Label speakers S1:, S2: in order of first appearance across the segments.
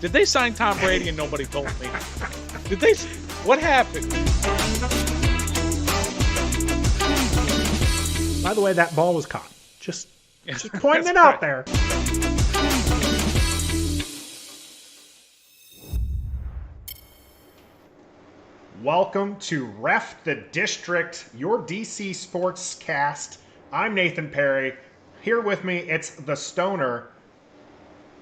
S1: Did they sign Tom Brady and nobody told me? Did they? What happened?
S2: By the way, that ball was caught. Just pointing it out there. Welcome to Ref the District, your DC sports cast. I'm Nathan Perry. Here with me, it's the Stoner.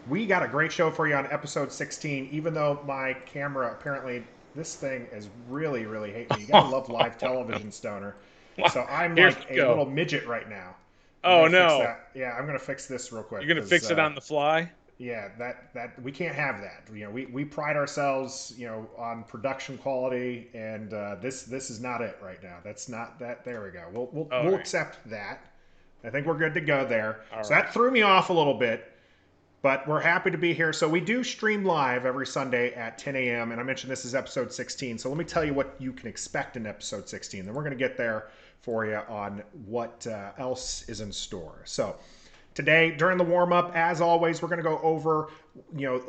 S2: We got a great show for you on episode 16, even though my camera, apparently, this thing is really hating me. You gotta love live television, Stoner. So I'm like a little midget right now.
S1: Oh, no.
S2: Fix that. Yeah, I'm going to fix this real quick.
S1: You're going to fix it on the fly?
S2: Yeah, that we can't have that. You know, we pride ourselves, on production quality, and this is not it right now. That's not that. There we go. We'll accept that. I think we're good to go there. So that threw me off a little bit, but we're happy to be here. So we do stream live every Sunday at 10 a.m., and I mentioned this is episode 16. So let me tell you what you can expect in episode 16. Then we're going to get there for you on what else is in store. So today, during the warm-up, as always, we're going to go over,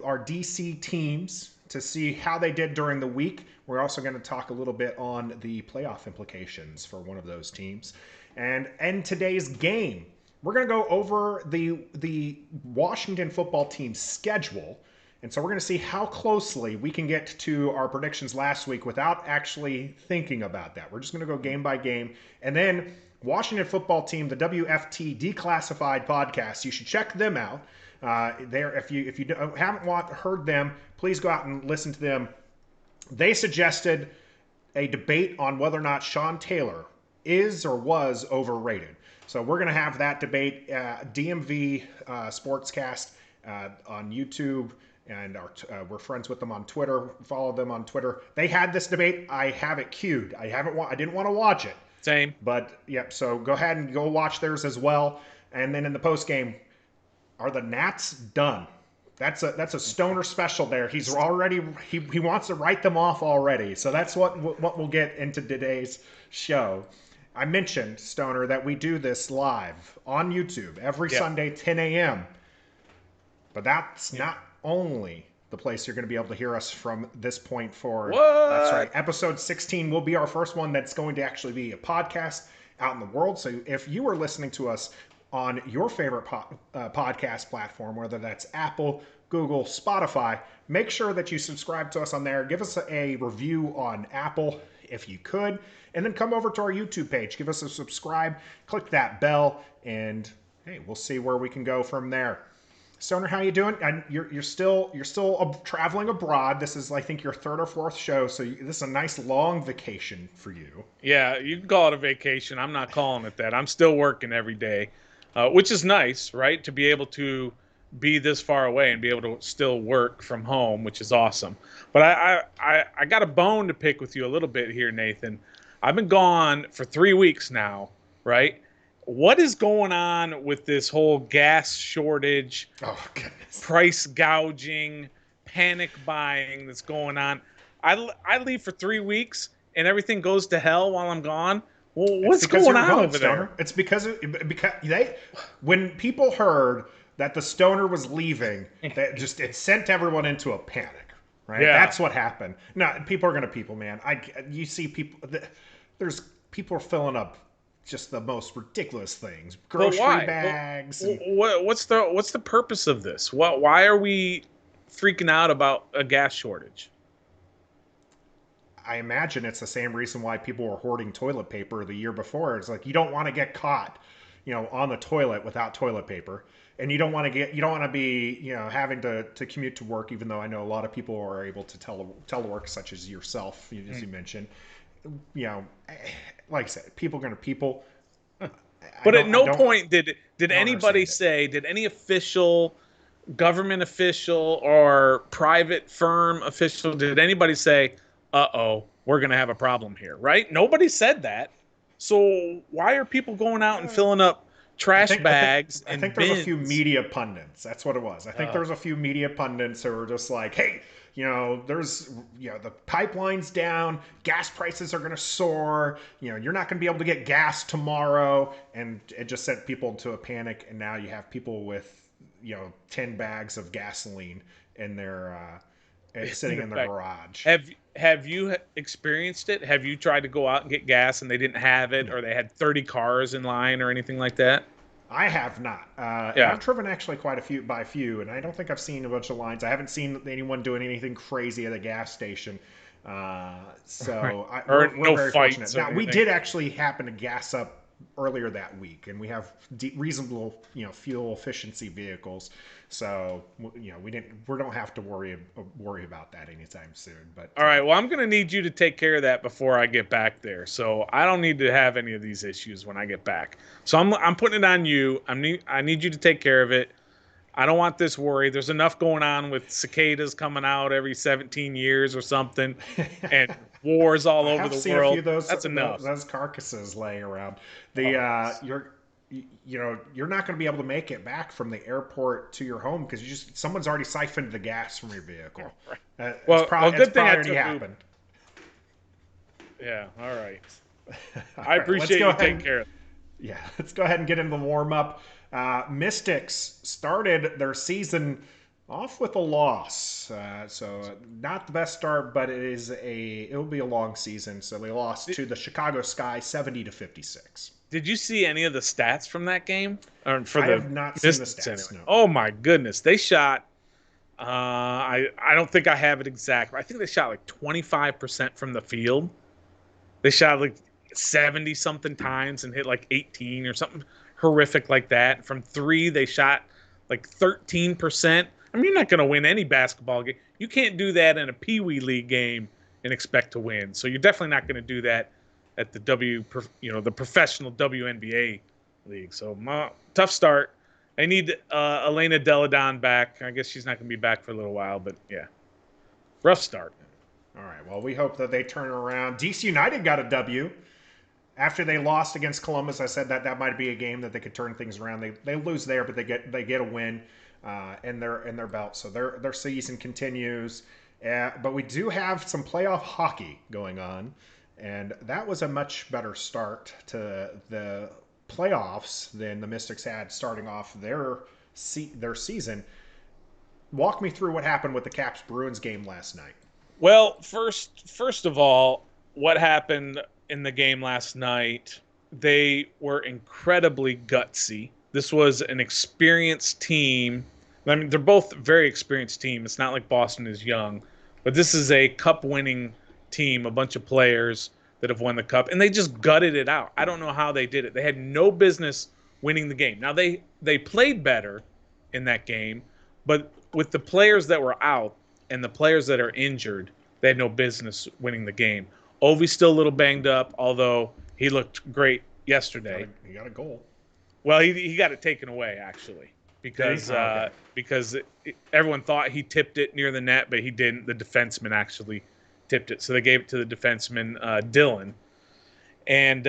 S2: our DC teams to see how they did during the week. We're also going to talk a little bit on the playoff implications for one of those teams. And in today's game, we're going to go over the Washington football team's schedule. And so we're going to see how closely we can get to our predictions last week without actually thinking about that. We're just going to go game by game. And then Washington football team, the WFT Declassified podcast, you should check them out. If you haven't heard them, please go out and listen to them. They suggested a debate on whether or not Sean Taylor is or was overrated. So we're going to have that debate, DMV Sportscast on YouTube. And we're friends with them on Twitter. Follow them on Twitter. They had this debate. I have it queued. I didn't want to watch it.
S1: Same.
S2: But yep. So go ahead and go watch theirs as well. And then in the post game, are the Nats done? That's a Stoner special there. He's already he wants to write them off already. So that's what we'll get into today's show. I mentioned, Stoner, that we do this live on YouTube every Sunday, 10 a.m. But that's not only the place you're going to be able to hear us from this point forward.
S1: What?
S2: That's right. Episode 16 will be our first one that's going to actually be a podcast out in the world. So if you are listening to us on your favorite podcast platform, whether that's Apple, Google, Spotify, make sure that you subscribe to us on there. Give us a review on Apple if you could. And then come over to our YouTube page. Give us a subscribe. Click that bell. And hey, we'll see where we can go from there. Stoner, how you doing? And you're still traveling abroad. This is, I think, your third or fourth show, so this is a nice long vacation for you.
S1: Yeah, you can call it a vacation. I'm not calling it that. I'm still working every day, which is nice, right? To be able to be this far away and be able to still work from home, which is awesome. But I got a bone to pick with you a little bit here, Nathan. I've been gone for 3 weeks now, right? What is going on with this whole gas shortage, price gouging, panic buying that's going on? I leave for 3 weeks and everything goes to hell while I'm gone. Well, what's going on over there?
S2: It's because when people heard that the Stoner was leaving, it sent everyone into a panic, right?
S1: Yeah.
S2: That's what happened. No, people are gonna man. You see people. There's people are filling up just the most ridiculous things. Grocery bags.
S1: What's the purpose of this? Why are we freaking out about a gas shortage?
S2: I imagine it's the same reason why people were hoarding toilet paper the year before. It's like you don't want to get caught, on the toilet without toilet paper. And you don't want to be, having to commute to work, even though I know a lot of people are able to telework, such as yourself, as you mentioned. Like I said, people are going to people.
S1: But at no point did anybody say, did any official, government official or private firm official, did anybody say, uh-oh, we're going to have a problem here, right? Nobody said that. So why are people going out and filling up trash bags and
S2: I think there's a few media pundits. That's what it was. I think there's a few media pundits who were just like, hey, there's, the pipeline's down, gas prices are going to soar, you're not going to be able to get gas tomorrow. And it just sent people into a panic. And now you have people with, 10 bags of gasoline in their
S1: in
S2: sitting
S1: the
S2: in their
S1: back.
S2: garage.
S1: Have you experienced it? Have you tried to go out and get gas and they didn't have it,
S2: No,
S1: or they had 30 cars in line or anything like that?
S2: I have not, and
S1: Yeah.
S2: I've driven actually quite a few by few, and I don't think I've seen a bunch of lines. I haven't seen anyone doing anything crazy at a gas station.
S1: Right.
S2: So
S1: Or
S2: we're
S1: no
S2: very fortunate.
S1: fights or
S2: Now we
S1: anything.
S2: did actually happen to gas up earlier that week, and we have reasonable fuel efficiency vehicles, so we don't have to worry about that anytime soon. But
S1: All right. Well, I'm going to need you to take care of that before I get back there. So I don't need to have any of these issues when I get back. So I'm putting it on you. I need you to take care of it. I don't want this worry. There's enough going on with cicadas coming out every 17 years or something, and wars all
S2: I
S1: over
S2: have
S1: the
S2: seen a few
S1: world.
S2: of those
S1: That's enough.
S2: those carcasses laying around. The
S1: Oh,
S2: you're not going to be able to make it back from the airport to your home because someone's already siphoned the gas from your vehicle.
S1: right.
S2: It's
S1: Good thing
S2: probably
S1: I
S2: already
S1: took Uber.
S2: happened.
S1: Yeah. All right.
S2: All
S1: I
S2: right, let's
S1: appreciate
S2: go
S1: you
S2: ahead
S1: taking
S2: and
S1: care of
S2: yeah, let's go ahead and get into the warm up. Mystics started their season off with a loss, so not the best start, but it'll be a long season. So they lost
S1: it.
S2: to the Chicago Sky 70-56.
S1: Did you see any of the stats from that game, or for
S2: I
S1: the
S2: have not seen the
S1: Mystics
S2: stats.
S1: anyway?
S2: No.
S1: Oh my goodness, they shot. I don't think I have it exact. I think they shot like 25% from the field. They shot like 70 something times and hit like 18 or something horrific like that. From three, they shot like 13%. I mean, you're not going to win any basketball game. You can't do that in a Pee Wee League game and expect to win. So you're definitely not going to do that at the the professional WNBA league. So tough start. I need Elena Deladon back. I guess she's not going to be back for a little while, but yeah, rough start.
S2: All right. Well, we hope that they turn around. DC United got a W after they lost against Columbus. I said that might be a game that they could turn things around. They lose there, but they get a win in their belt. So their season continues. But we do have some playoff hockey going on, and that was a much better start to the playoffs than the Mystics had starting off their season. Walk me through what happened with the Caps Bruins game last night.
S1: Well, first of all, what happened in the game last night? They were incredibly gutsy. This was an experienced team. I mean, they're both very experienced team. It's not like Boston is young, but this is a cup-winning team, a bunch of players that have won the cup, and they just gutted it out. I don't know how they did it. They had no business winning the game. Now they played better in that game, but with the players that were out and the players that are injured, they had no business winning the game. Ovi's still a little banged up, although he looked great yesterday.
S2: He got a goal.
S1: Well, he got it taken away actually
S2: Did he?
S1: because
S2: Oh, okay.
S1: everyone thought he tipped it near the net, but he didn't. The defenseman actually tipped it, so they gave it to the defenseman Dylan. And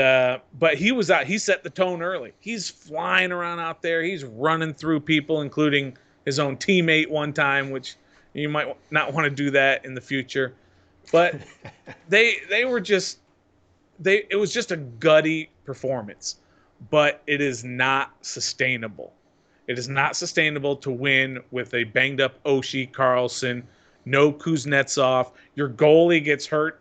S1: but he was out. He set the tone early. He's flying around out there. He's running through people, including his own teammate one time, which you might not want to do that in the future. But they were just it was just a gutty performance, but it is not sustainable. It is not sustainable to win with a banged up Oshie, Carlson, no Kuznetsov. Your goalie gets hurt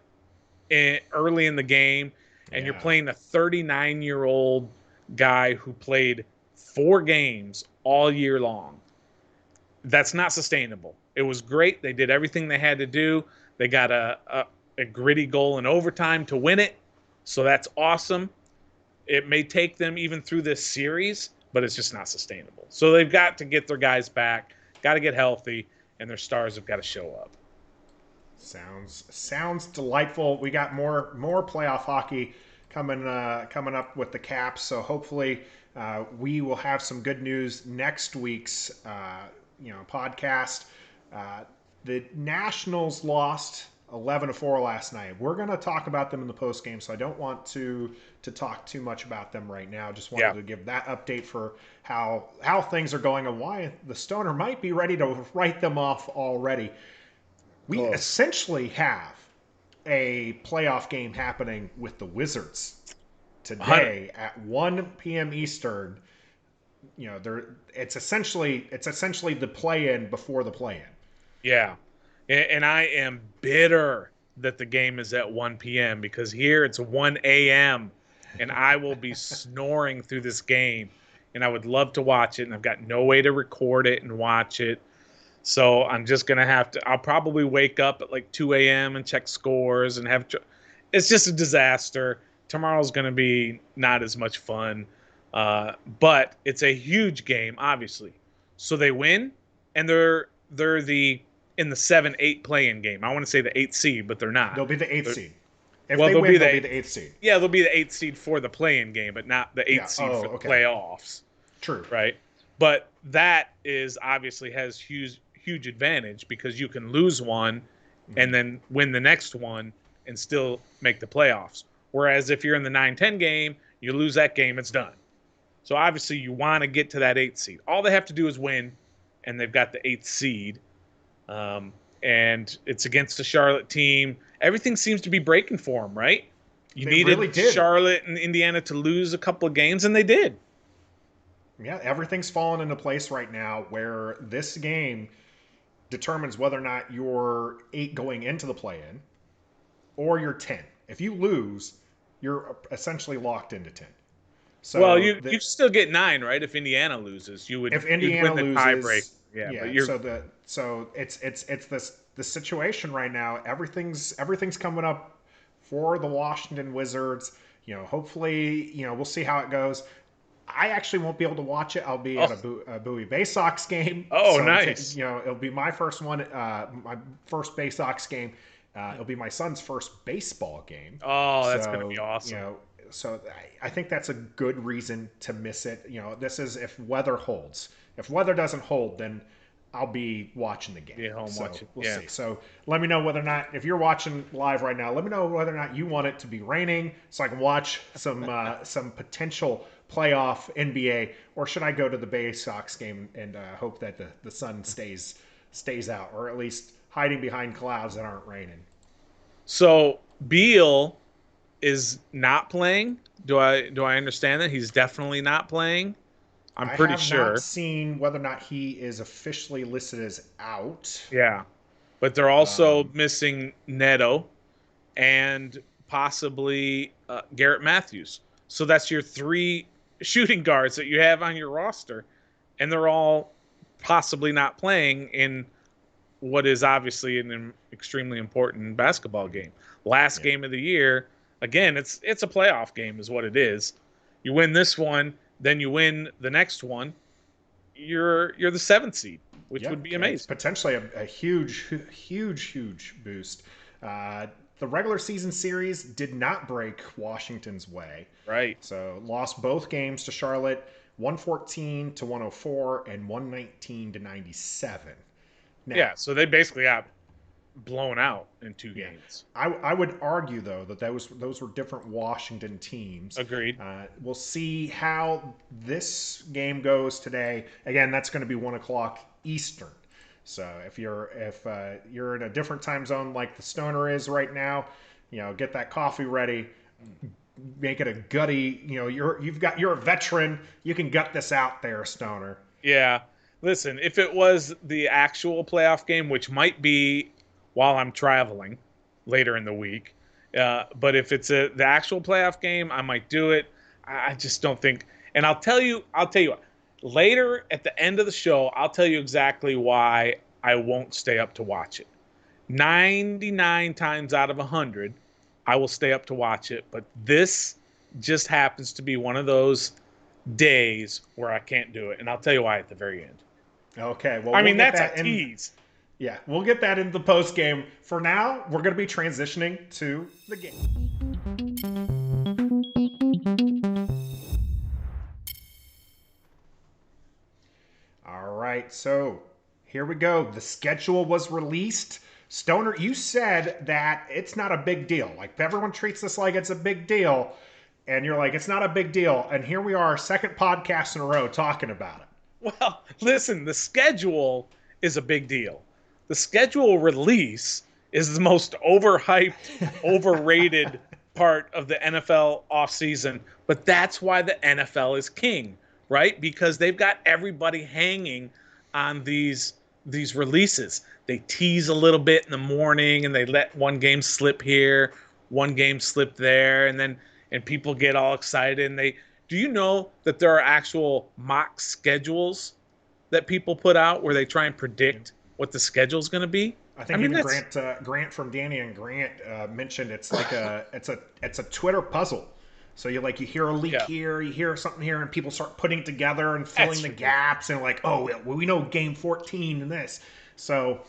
S1: early in the game, and you're
S2: Yeah.
S1: playing a 39-year-old guy who played 4 games all year long. That's not sustainable. It was great. They did everything they had to do. They got a gritty goal in overtime to win it. So that's awesome. It may take them even through this series, but it's just not sustainable. So they've got to get their guys back, got to get healthy, and their stars have got to show up.
S2: Sounds delightful. We got more playoff hockey coming up with the Caps. So hopefully we will have some good news next week's podcast. The Nationals lost 11-4 last night. We're going to talk about them in the post game, so I don't want to talk too much about them right now. Just wanted to give that update for how things are going and why the Stoner might be ready to write them off already. We essentially have a playoff game happening with the Wizards today at 1 p.m. Eastern. It's essentially the play-in before the play-in.
S1: Yeah. And I am bitter that the game is at 1 p.m. because here it's 1 a.m. and I will be snoring through this game. And I would love to watch it, and I've got no way to record it and watch it. So I'm just going to have to, I'll probably wake up at like 2 a.m. and check scores and it's just a disaster. Tomorrow's going to be not as much fun. But it's a huge game, obviously. So they win, and they're in the 7-8 play-in game. I want to say the 8th seed, but they're not.
S2: They'll be the 8th
S1: They're,
S2: seed. If
S1: well,
S2: they win, they'll be the 8th seed.
S1: Yeah, they'll be the 8th seed for the play-in game, but not the 8th seed for the playoffs.
S2: True.
S1: Right? But that is obviously has huge advantage because you can lose one and then win the next one and still make the playoffs. Whereas if you're in the 9-10 game, you lose that game, it's done. So obviously you want to get to that 8th seed. All they have to do is win, and they've got the 8th seed. And it's against the Charlotte team. Everything seems to be breaking for them, right? You needed Charlotte and Indiana to lose a couple of games, and they did.
S2: Yeah, everything's fallen into place right now where this game determines whether or not you're 8 going into the play-in or you're 10. If you lose, you're essentially locked into 10. So
S1: well, you still get 9, right? If Indiana loses, you would.
S2: If Indiana
S1: win the
S2: loses,
S1: yeah.
S2: But so it's the situation right now. Everything's coming up for the Washington Wizards. Hopefully, we'll see how it goes. I actually won't be able to watch it. I'll be at a Bowie Bay Sox game.
S1: Oh, so nice.
S2: It'll be my first one, my first Bay Sox game. It'll be my son's first baseball game.
S1: Oh, that's going to be awesome.
S2: So I think that's a good reason to miss it. This is if weather holds. If weather doesn't hold, then I'll be watching the game.
S1: Be at home watching.
S2: We'll see. So let me know whether or not, if you're watching live right now, let me know whether or not you want it to be raining so I can watch some potential playoff NBA, or should I go to the Bay Sox game and hope that the sun stays out, or at least hiding behind clouds that aren't raining.
S1: So Beal is not playing. Do I understand that he's definitely not playing? I'm pretty sure. I have
S2: not seen whether or not he is officially listed as out.
S1: Yeah, but they're also missing Neto and possibly Garrett Matthews. So that's your 3 shooting guards that you have on your roster, and they're all possibly not playing in what is obviously an extremely important basketball game. Last game of the year. Again, it's a playoff game is what it is. You win this one, then you win the next one. You're the 7th seed, which would be amazing. It's
S2: potentially a huge boost. The regular season series did not break Washington's way.
S1: Right.
S2: So lost both games to Charlotte, 114 to 104 and 119 to 97.
S1: Now, so they basically got blown out in 2 games.
S2: I would argue, though, that those were different Washington teams.
S1: Agreed.
S2: We'll see how this game goes today. Again, that's going to be 1 o'clock Eastern. So if you're in a different time zone like the Stoner is right now, get that coffee ready. Make it a gutty. You're a veteran. You can gut this out there, Stoner.
S1: Yeah. Listen, if it was the actual playoff game, which might be while I'm traveling later in the week, but if it's the actual playoff game, I might do it. I just don't think. And I'll tell you what. Later at the end of the show, I'll tell you exactly why I won't stay up to watch it. 99 times out of 100, I will stay up to watch it. But this just happens to be one of those days where I can't do it. And I'll tell you why at the very end.
S2: Okay. Well,
S1: that's a tease.
S2: Yeah, we'll get that in the post game. For now, we're going to be transitioning to the game. All right, so here we go. The schedule was released. Stoner, you said that it's not a big deal. Like, everyone treats this like it's a big deal. And you're like, it's not a big deal. And here we are, second podcast in a row talking about it.
S1: Well, listen, the schedule is a big deal. The schedule release is the most overhyped, overrated part of the NFL offseason. But that's why the NFL is king, right? Because they've got everybody hanging on these these releases. They tease a little bit in the morning, and they let one game slip here, one game slip there, and people get all excited. And they do you know that there are actual mock schedules that people put out where they try and predict what the schedule is going to be?
S2: I
S1: I
S2: think
S1: mean,
S2: even
S1: that's
S2: Grant from Danny and Grant mentioned it's like it's a Twitter puzzle. So you hear a leak
S1: yeah,
S2: here, you hear something here, and people start putting it together and filling
S1: that's
S2: the
S1: ridiculous.
S2: gaps, and like, oh, well, we know game 14 and this. So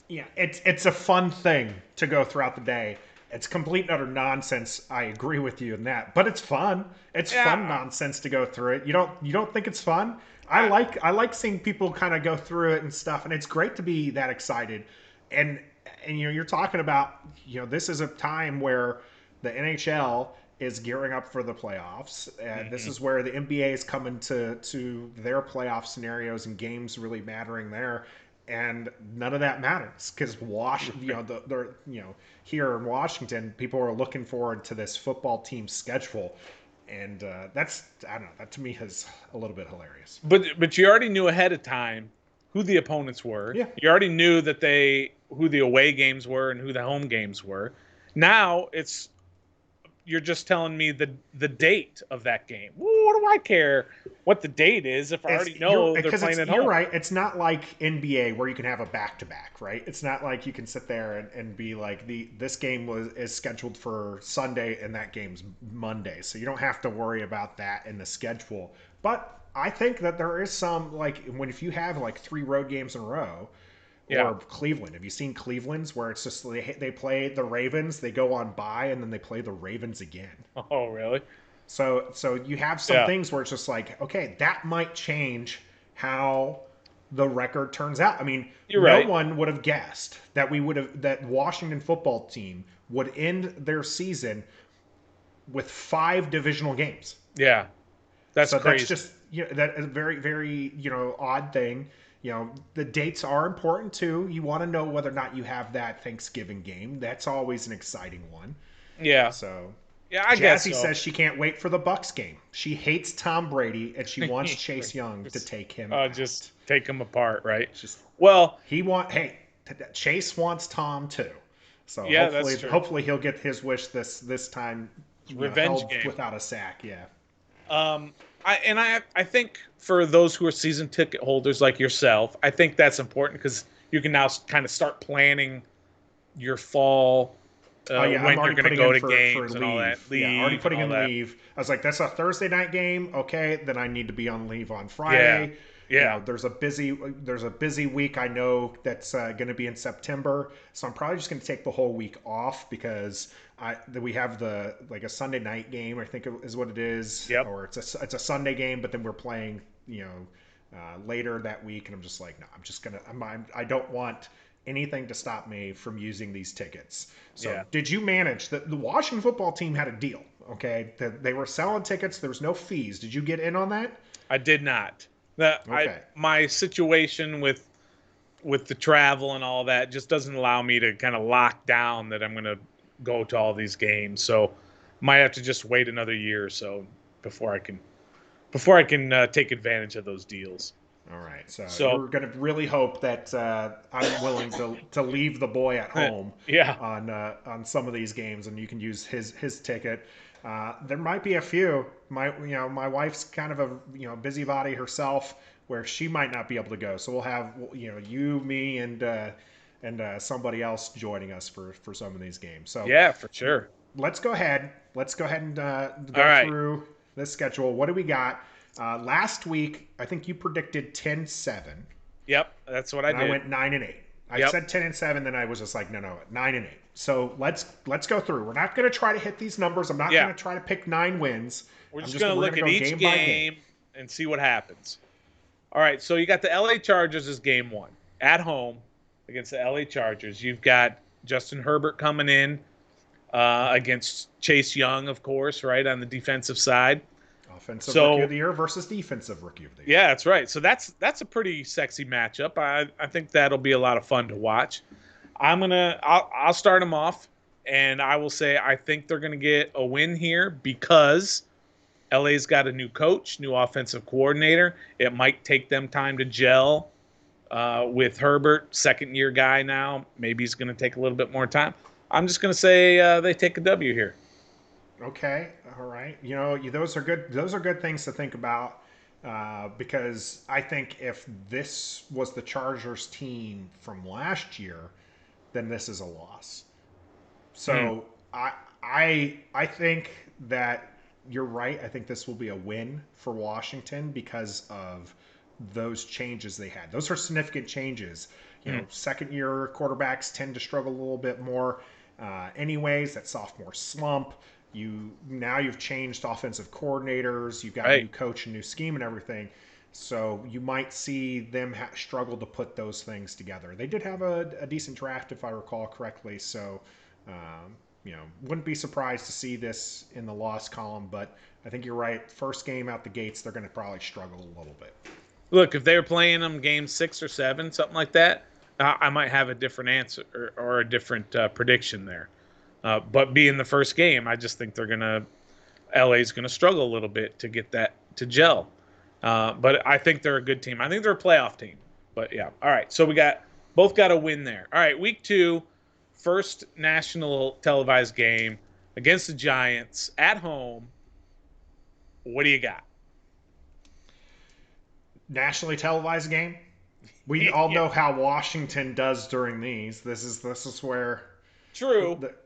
S2: yeah, it's a fun thing to go throughout the day. It's complete and utter nonsense. I agree with you in that, but it's fun. It's fun
S1: Yeah,
S2: nonsense to go through it. You don't think it's fun?
S1: I,
S2: I like seeing people kind of go through it and stuff, and it's great to be that excited. And you're talking about this is a time where the NHL is gearing up for the playoffs. This
S1: mhm.
S2: is where the NBA is coming to their playoff scenarios and games really mattering there, and none of that matters because they're here in Washington, people are looking forward to this football team schedule, and that's I don't know, that to me is a little bit hilarious.
S1: But you already knew ahead of time who the opponents were.
S2: Yeah,
S1: You already knew that they who the away games were and who the home games were. Now it's you're just telling me the date of that game. Well, what do I care what the date is if I
S2: it's
S1: already
S2: you're
S1: know they're
S2: because
S1: playing
S2: it's
S1: at
S2: you're
S1: home?
S2: right. It's not like NBA where you can have a back to back, right? It's not like you can sit there and be like this game is scheduled for Sunday and that game's Monday, so you don't have to worry about that in the schedule. But I think that there is some like if you have like three road games in a row,
S1: Yeah.
S2: or Cleveland. Have you seen Cleveland's where it's just they play the Ravens, they go on bye, and then they play the Ravens again?
S1: Oh, really?
S2: So you have some
S1: Yeah.
S2: things where it's just like, okay, that might change how the record turns out. I mean,
S1: You're
S2: no
S1: right.
S2: one would have guessed that Washington football team would end their season with five divisional games.
S1: Yeah. That's
S2: So that's
S1: crazy.
S2: just that is a very very odd thing. The dates are important too. You want to know whether or not you have that Thanksgiving game. That's always an exciting one.
S1: Yeah.
S2: So
S1: Yeah, I guess
S2: Jazzy
S1: so.
S2: says she can't wait for the Bucks game. She hates Tom Brady and she wants Chase Young to
S1: just,
S2: take him
S1: just
S2: out.
S1: take them apart, right?
S2: It's just
S1: Well,
S2: Chase wants Tom too. So
S1: yeah, that's true.
S2: hopefully he'll get his wish this time.
S1: It's a revenge
S2: Held
S1: game.
S2: without a sack. Yeah.
S1: Um, I think for those who are season ticket holders like yourself, I think that's important because you can now kind of start planning your fall,
S2: Oh yeah, I'm
S1: when you're
S2: already
S1: going to
S2: putting
S1: go
S2: in
S1: to
S2: for
S1: games and all that,
S2: leave. Yeah, already
S1: leave and
S2: putting
S1: all
S2: in
S1: that.
S2: leave. I was like, that's a Thursday night game. Okay, then I need to be on leave on
S1: Yeah,
S2: Friday.
S1: yeah,
S2: There's a busy week. I know that's going to be in September, so I'm probably just going to take the whole week off because we have the like a Sunday night game. I think is what it is,
S1: yep,
S2: or it's a Sunday game, but then we're playing later that week, and I'm just like, no, I'm just gonna. I don't want anything to stop me from using these tickets. So,
S1: yeah.
S2: did you manage the Washington football team had a deal? Okay, they were selling tickets. There was no fees. Did you get in on that?
S1: I did not. That I
S2: Okay.
S1: my situation with the travel and all that just doesn't allow me to kind of lock down that I'm going to go to all these games. So might have to just wait another year or so before I can take advantage of those deals.
S2: All right. So
S1: So
S2: you're going to really hope that I'm willing to leave the boy at home
S1: yeah,
S2: on some of these games, and you can use his ticket. There might be a few. My wife's kind of a busybody herself, where she might not be able to go. So we'll have you, me, and somebody else joining us for some of these games. So
S1: yeah, for sure.
S2: let's go ahead. Let's go ahead and
S1: All
S2: go
S1: right.
S2: through this schedule. What do we got? Last week, I think you predicted 10-7,
S1: Yep, that's what I
S2: and I
S1: did.
S2: went 9-8. I
S1: Yep.
S2: said 10-7, then I was just like, no, 9-8. So let's go through. We're not going to try to hit these numbers. I'm not going
S1: Yeah.
S2: to try to pick 9 wins.
S1: We're just going to
S2: We're
S1: look
S2: going to
S1: at
S2: go
S1: each
S2: game by game.
S1: game and see what happens. All right, so you got the LA Chargers as game 1 at home against the LA Chargers. You've got Justin Herbert coming in against Chase Young, of course, right on the defensive side.
S2: Offensive rookie of
S1: So
S2: the year versus defensive rookie of the year.
S1: yeah, that's right. So that's a pretty sexy matchup. I think that'll be a lot of fun to watch. I'll start them off, and I will say I think they're gonna get a win here because LA's got a new coach, new offensive coordinator. It might take them time to gel With Herbert, second-year guy now, maybe he's going to take a little bit more time. I'm just going to say they take a W here.
S2: Okay, all right. Those are good. Those are good things to think about because I think if this was the Chargers team from last year, then this is a loss.
S1: Hmm.
S2: So I think that you're right. I think this will be a win for Washington because of those changes they had. Those are significant changes.
S1: Hmm.
S2: Second year quarterbacks tend to struggle a little bit more. Anyways, that sophomore slump. You've changed offensive coordinators. You've got a
S1: Right.
S2: new coach and new scheme and everything. So you might see them struggle to put those things together. They did have a decent draft, if I recall correctly. So wouldn't be surprised to see this in the loss column, but I think you're right. First game out the gates, they're going to probably struggle a little bit.
S1: Look, if they were playing them game 6 or 7, something like that, I might have a different answer or a different prediction there. But being the first game, I just think LA's gonna struggle a little bit to get that to gel. But I think they're a good team. I think they're a playoff team. But yeah, all right. So we got both got a win there. All right, week 2, first national televised game against the Giants at home. What do you got?
S2: Nationally televised game. We all
S1: Yeah,
S2: know how Washington does during these. This is where
S1: true.
S2: the
S1: But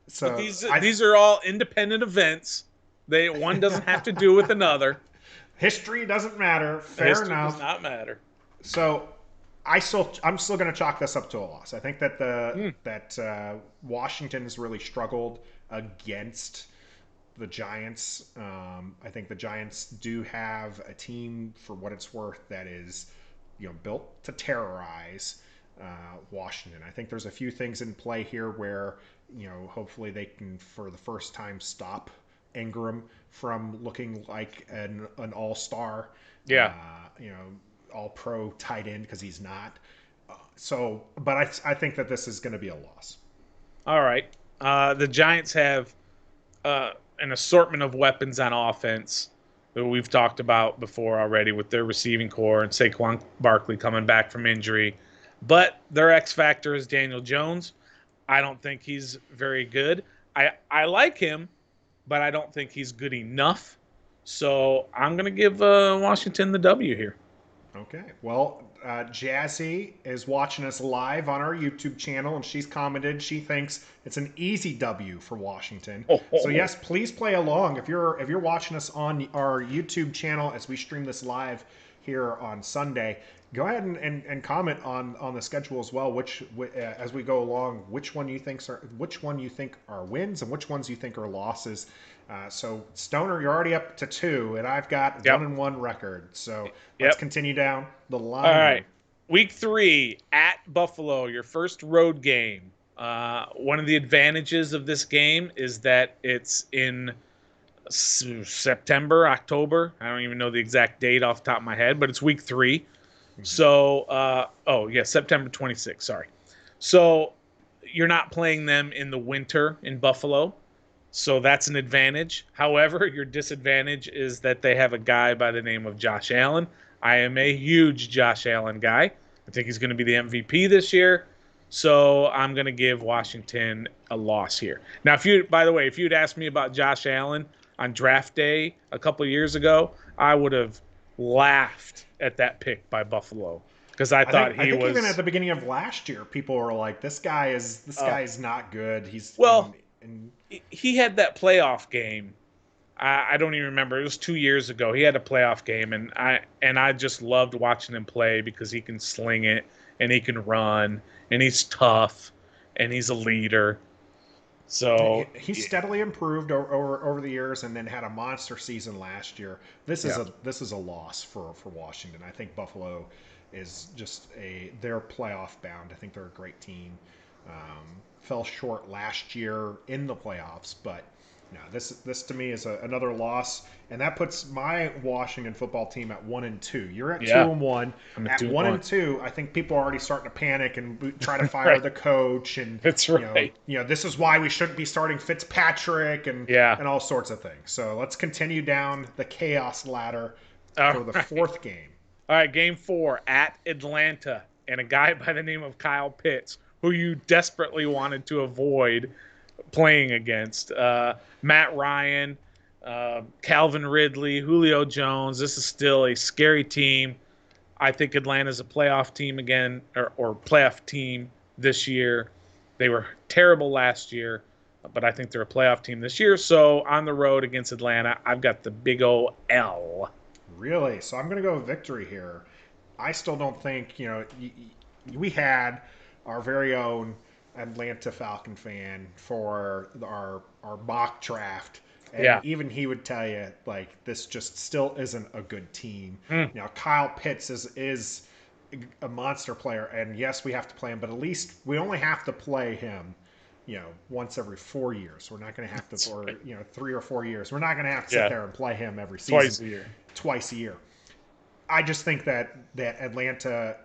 S2: so
S1: these
S2: I
S1: these are all independent events. One doesn't have to do with another.
S2: history doesn't matter. Fair
S1: History does
S2: enough.
S1: not matter.
S2: So I'm still going to chalk this up to a loss. I think that the
S1: Hmm.
S2: that Washington has really struggled against the Giants. I think the Giants do have a team, for what it's worth, that is built to terrorize Washington. I think there's a few things in play here where hopefully they can, for the first time, stop Ingram from looking like an all star.
S1: Yeah.
S2: You know, all pro tight end because he's not. But I think that this is going to be a loss.
S1: All right. The Giants have uh, an assortment of weapons on offense that we've talked about before already with their receiving core and Saquon Barkley coming back from injury. But their X factor is Daniel Jones. I don't think he's very good. I like him, but I don't think he's good enough. So I'm going to give Washington the W here.
S2: Okay. Well, Jazzy is watching us live on our YouTube channel, and she's commented she thinks it's an easy W for Washington. So yes, please play along if you're watching us on our YouTube channel as we stream this live here on Sunday. Go ahead and comment on the schedule as well. As we go along, which one you think are wins and which ones you think are losses. So Stoner, you're already up to 2, and I've got
S1: Yep.
S2: 1-1 record. So let's
S1: Yep.
S2: continue down the
S1: All
S2: line
S1: right.
S2: here.
S1: Week 3 at Buffalo, your first road game. One of the advantages of this game is that it's in September, October. I don't even know the exact date off the top of my head, but it's week 3.
S2: Mhm.
S1: So, oh, yeah, September 26th. Sorry. So you're not playing them in the winter in Buffalo. So that's an advantage. However, your disadvantage is that they have a guy by the name of Josh Allen. I am a huge Josh Allen guy. I think he's going to be the MVP this year. So I'm going to give Washington a loss here. Now, by the way, if you'd asked me about Josh Allen on draft day a couple of years ago, I would have laughed at that pick by Buffalo because I
S2: I
S1: thought
S2: think I
S1: he
S2: think even at
S1: was,
S2: the beginning of last year, people were like, this
S1: uh,
S2: guy is not good. He's
S1: well,
S2: and
S1: he had that playoff game. I don't even remember. It was 2 years ago. He had a playoff game, and I just loved watching him play because he can sling it and he can run and he's tough and he's a leader. So
S2: he
S1: yeah,
S2: steadily improved over the years, and then had a monster season last year.
S1: yeah.
S2: This is a loss for Washington. I think Buffalo is just they're playoff bound. I think they're a great team. Fell short last year in the playoffs, but no, this to me is another loss, and that puts my Washington football team at 1-2. You're at two
S1: Yeah,
S2: and one.
S1: I'm at
S2: At
S1: two and
S2: one
S1: one.
S2: and two, I think people are already starting to panic and try to fire
S1: Right.
S2: the coach, and
S1: That's right.
S2: this is why we shouldn't be starting Fitzpatrick
S1: Yeah.
S2: and all sorts of things. So let's continue down the chaos ladder
S1: All
S2: for the
S1: right.
S2: fourth game.
S1: All right, game 4 at Atlanta, and a guy by the name of Kyle Pitts, who you desperately wanted to avoid playing against. Matt Ryan, Calvin Ridley, Julio Jones. This is still a scary team. I think Atlanta's a playoff team again, or playoff team this year. They were terrible last year, but I think they're a playoff team this year. So on the road against Atlanta, I've got the big O L.
S2: Really? So I'm going to go victory here. I still don't think, we had our very own Atlanta Falcon fan for our mock draft. And
S1: Yeah.
S2: even he would tell you, like, this just still isn't a good team.
S1: Mm.
S2: Now, Kyle Pitts is a monster player. And yes, we have to play him, but at least we only have to play him, once every 4 years. We're not going to have to, or, 3 or 4 years. We're not going to have to sit
S1: Yeah.
S2: there and play him every
S1: Twice
S2: season,
S1: a year.
S2: twice a year. I just think that Atlanta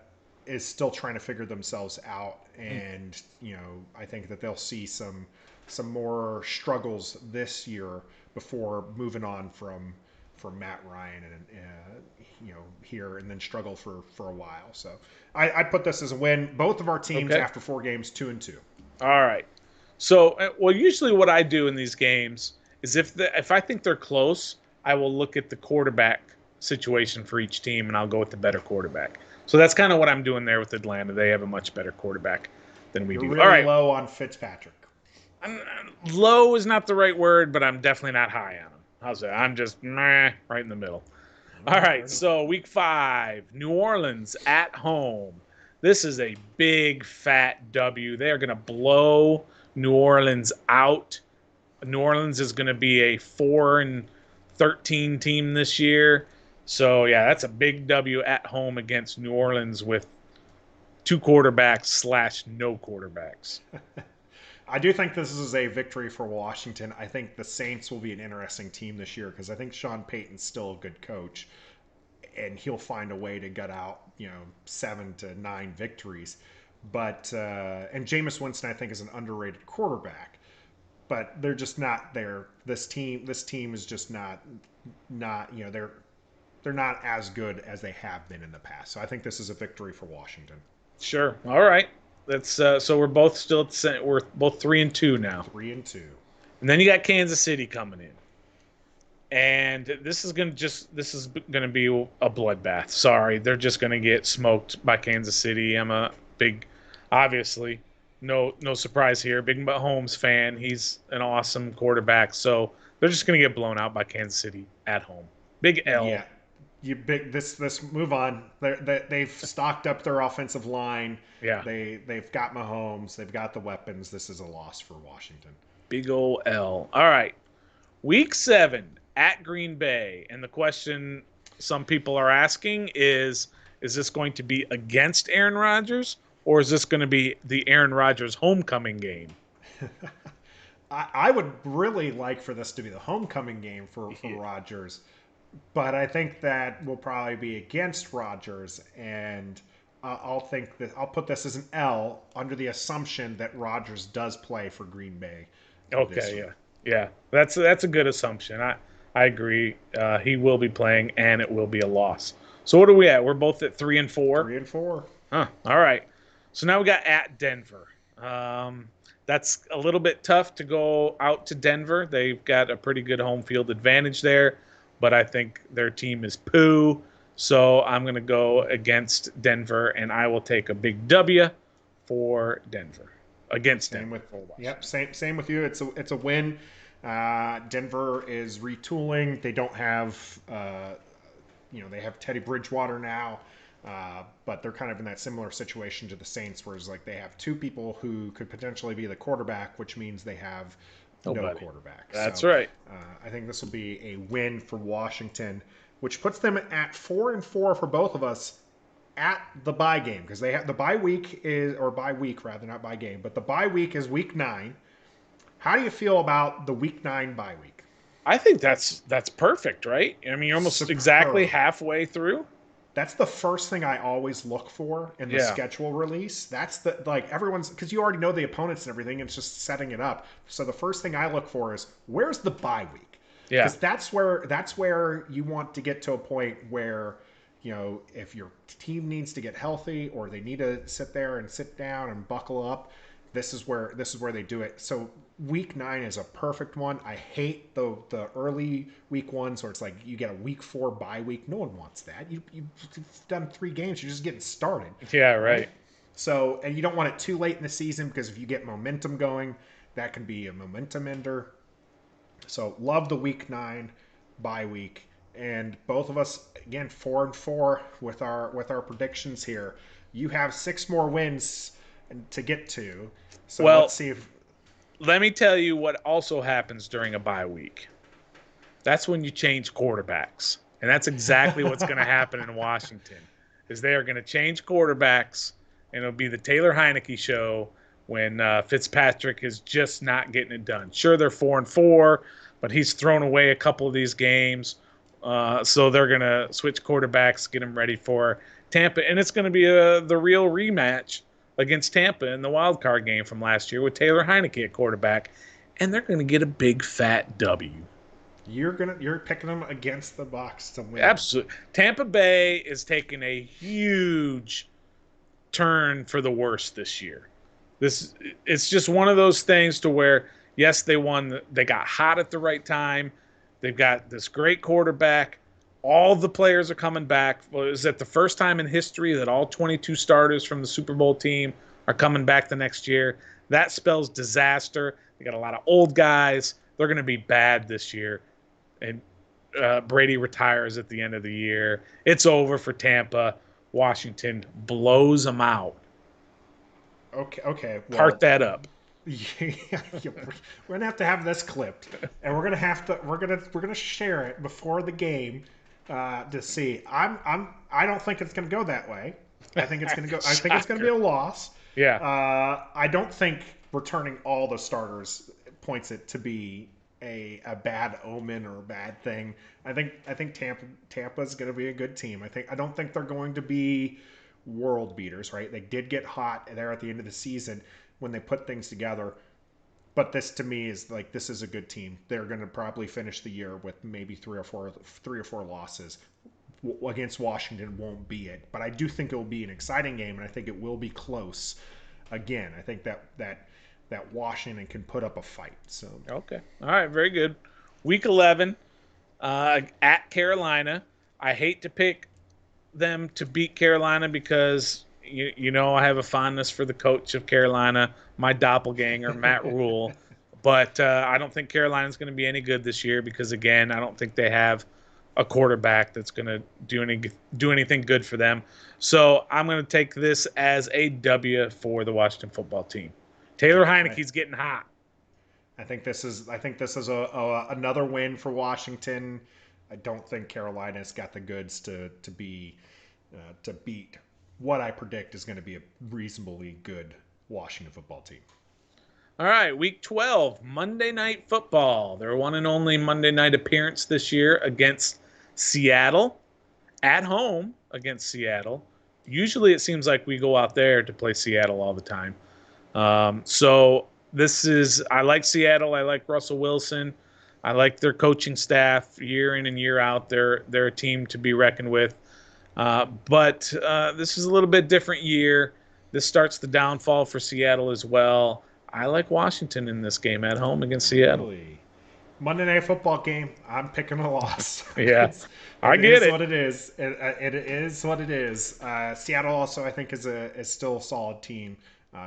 S2: is still trying to figure themselves out, and I think that they'll see some more struggles this year before moving on from Matt Ryan and here, and then struggle for a while. So I'd put this as a win. Both of our teams
S1: Okay.
S2: after 4 games, 2-2.
S1: All right. So, well, usually what I do in these games is if I think they're close, I will look at the quarterback situation for each team, and I'll go with the better quarterback. So that's kind of what I'm doing there with Atlanta. They have a much better quarterback than we
S2: You're
S1: do.
S2: really
S1: All right.
S2: low on Fitzpatrick.
S1: Low is not the right word, but I'm definitely not high on him. How's that? I'm just meh, right in the middle. All right. So week 5, New Orleans at home. This is a big fat W. They are going to blow New Orleans out. New Orleans is going to be a 4-13 team this year. So yeah, that's a big W at home against New Orleans with 2 quarterbacks / no quarterbacks.
S2: I do think this is a victory for Washington. I think the Saints will be an interesting team this year because I think Sean Payton's still a good coach, and he'll find a way to gut out 7 to 9 victories. But and Jameis Winston, I think, is an underrated quarterback, but they're just not there. This team is just not they're not as good as they have been in the past. So I think this is a victory for Washington.
S1: Sure. All right. That's so we're both still we're both 3-2 now.
S2: 3-2.
S1: And then you got Kansas City coming in. And this is gonna be a bloodbath. Sorry, they're just gonna get smoked by Kansas City. I'm a big, obviously, no surprise here. Big Mahomes fan. He's an awesome quarterback. So they're just gonna get blown out by Kansas City at home. Big L.
S2: Yeah, this move on. They've stocked up their offensive line.
S1: Yeah.
S2: They've got Mahomes. They've got the weapons. This is a loss for Washington.
S1: Big ol' L. All right. Week 7 at Green Bay. And the question some people are asking is this going to be against Aaron Rodgers, or is this going to be the Aaron Rodgers homecoming game?
S2: I would really like for this to be the homecoming game for Rodgers, but I think that will probably be against Rodgers, and I'll put this as an L under the assumption that Rodgers does play for Green Bay.
S1: Okay, yeah. That's a good assumption. I agree. He will be playing, and it will be a loss. So what are we at? We're both at 3-4.
S2: 3-4.
S1: Huh. All right. So now we got at Denver. That's a little bit tough to go out to Denver. They've got a pretty good home field advantage there, but I think their team is poo. So I'm going to go against Denver, and I will take a big W for Denver. Against Denver.
S2: Same with you. It's a win. Denver is retooling. They don't have they have Teddy Bridgewater now, but they're kind of in that similar situation to the Saints, where it's like they have 2 people who could potentially be the quarterback, which means they have no quarterback.
S1: That's right.
S2: I think this will be a win for Washington, which puts them at 4-4 for both of us at the bye game, because they have the bye week bye week rather, not bye game, but the bye week is week 9. How do you feel about the week 9 bye week?
S1: I think that's perfect, right? I mean, you're almost exactly halfway through.
S2: That's the first thing I always look for in the schedule release. That's everyone's, because you already know the opponents and everything. It's just setting it up. So the first thing I look for is, where's the bye week?
S1: Yeah.
S2: Because that's where you want to get to a point where if your team needs to get healthy or they need to sit down and buckle up, this is where they do it. So week 9 is a perfect one. I hate the early week ones where it's like you get a week 4 bye week. No one wants that. You've done 3 games. You're just getting started,
S1: Yeah,
S2: right?
S1: right.
S2: So, and you don't want it too late in the season because if you get momentum going, that can be a momentum ender. So love the week 9 bye week, and both of us again 4-4 with our predictions here. You have 6 more wins to get to, so let's
S1: Well,
S2: see if
S1: let me tell you what also happens during a bye week. That's when you change quarterbacks. And that's exactly what's going to happen in Washington. Is they are going to change quarterbacks, and it'll be the Taylor Heineke show when Fitzpatrick is just not getting it done. Sure, they're 4-4, but he's thrown away a couple of these games. So they're going to switch quarterbacks, get him ready for Tampa. And it's going to be the real rematch against Tampa in the wild card game from last year with Taylor Heineke at quarterback. And they're going to get a big fat W.
S2: you're picking them against the Bucs to win.
S1: Absolutely. Tampa Bay is taking a huge turn for the worse this year. This it's just one of those things to where yes, they won, they got hot at the right time. They've got this great quarterback. All the players are coming back. Well, is it the first time in history that all 22 starters from the Super Bowl team are coming back the next year? That spells disaster. They got a lot of old guys. They're going to be bad this year. And Brady retires at the end of the year. It's over for Tampa. Washington blows them out.
S2: Okay.
S1: Part
S2: Well,
S1: that up.
S2: yeah, we're gonna have to have this clipped, and we're gonna share it before the game to see. I don't think it's gonna go that way. I think it's gonna go. I think it's gonna be
S1: Shocker.
S2: a loss.
S1: Yeah.
S2: I don't think returning all the starters points it to be a bad omen or a bad thing. I think Tampa's going to be a good team. I don't think they're going to be world beaters, right? They did get hot there at the end of the season when they put things together. But this to me is like this is a good team. They're going to probably finish the year with maybe three or four losses. Against Washington won't be it, but I do think it will be an exciting game, and I think it will be close. Again, I think that Washington can put up a fight. So
S1: Okay. All right. Very good. Week 11 at Carolina. I hate to pick them to beat Carolina because I have a fondness for the coach of Carolina, my doppelganger Matt Rule. But I don't think Carolina's going to be any good this year because again, I don't think they have a quarterback that's going to do anything good for them. So I'm going to take this as a W for the Washington football team. Taylor
S2: yeah,
S1: Heineke's getting hot.
S2: I think this is another win for Washington. I don't think Carolina's got the goods to beat what I predict is going to be a reasonably good Washington football team.
S1: All right, week 12, Monday Night Football. Their one and only Monday night appearance this year against Seattle, at home against Seattle. Usually it seems like we go out there to play Seattle all the time. So I like Seattle. I like Russell Wilson. I like their coaching staff year in and year out. They're a team to be reckoned with. But this is a little bit different year. This starts the downfall for Seattle as well. I like Washington in this game at home against Seattle.
S2: Really? Monday Night Football game. I'm picking a loss.
S1: Yeah, I
S2: It
S1: get
S2: is
S1: it.
S2: what it is. It is what it is. Seattle also, I think, is still a solid team.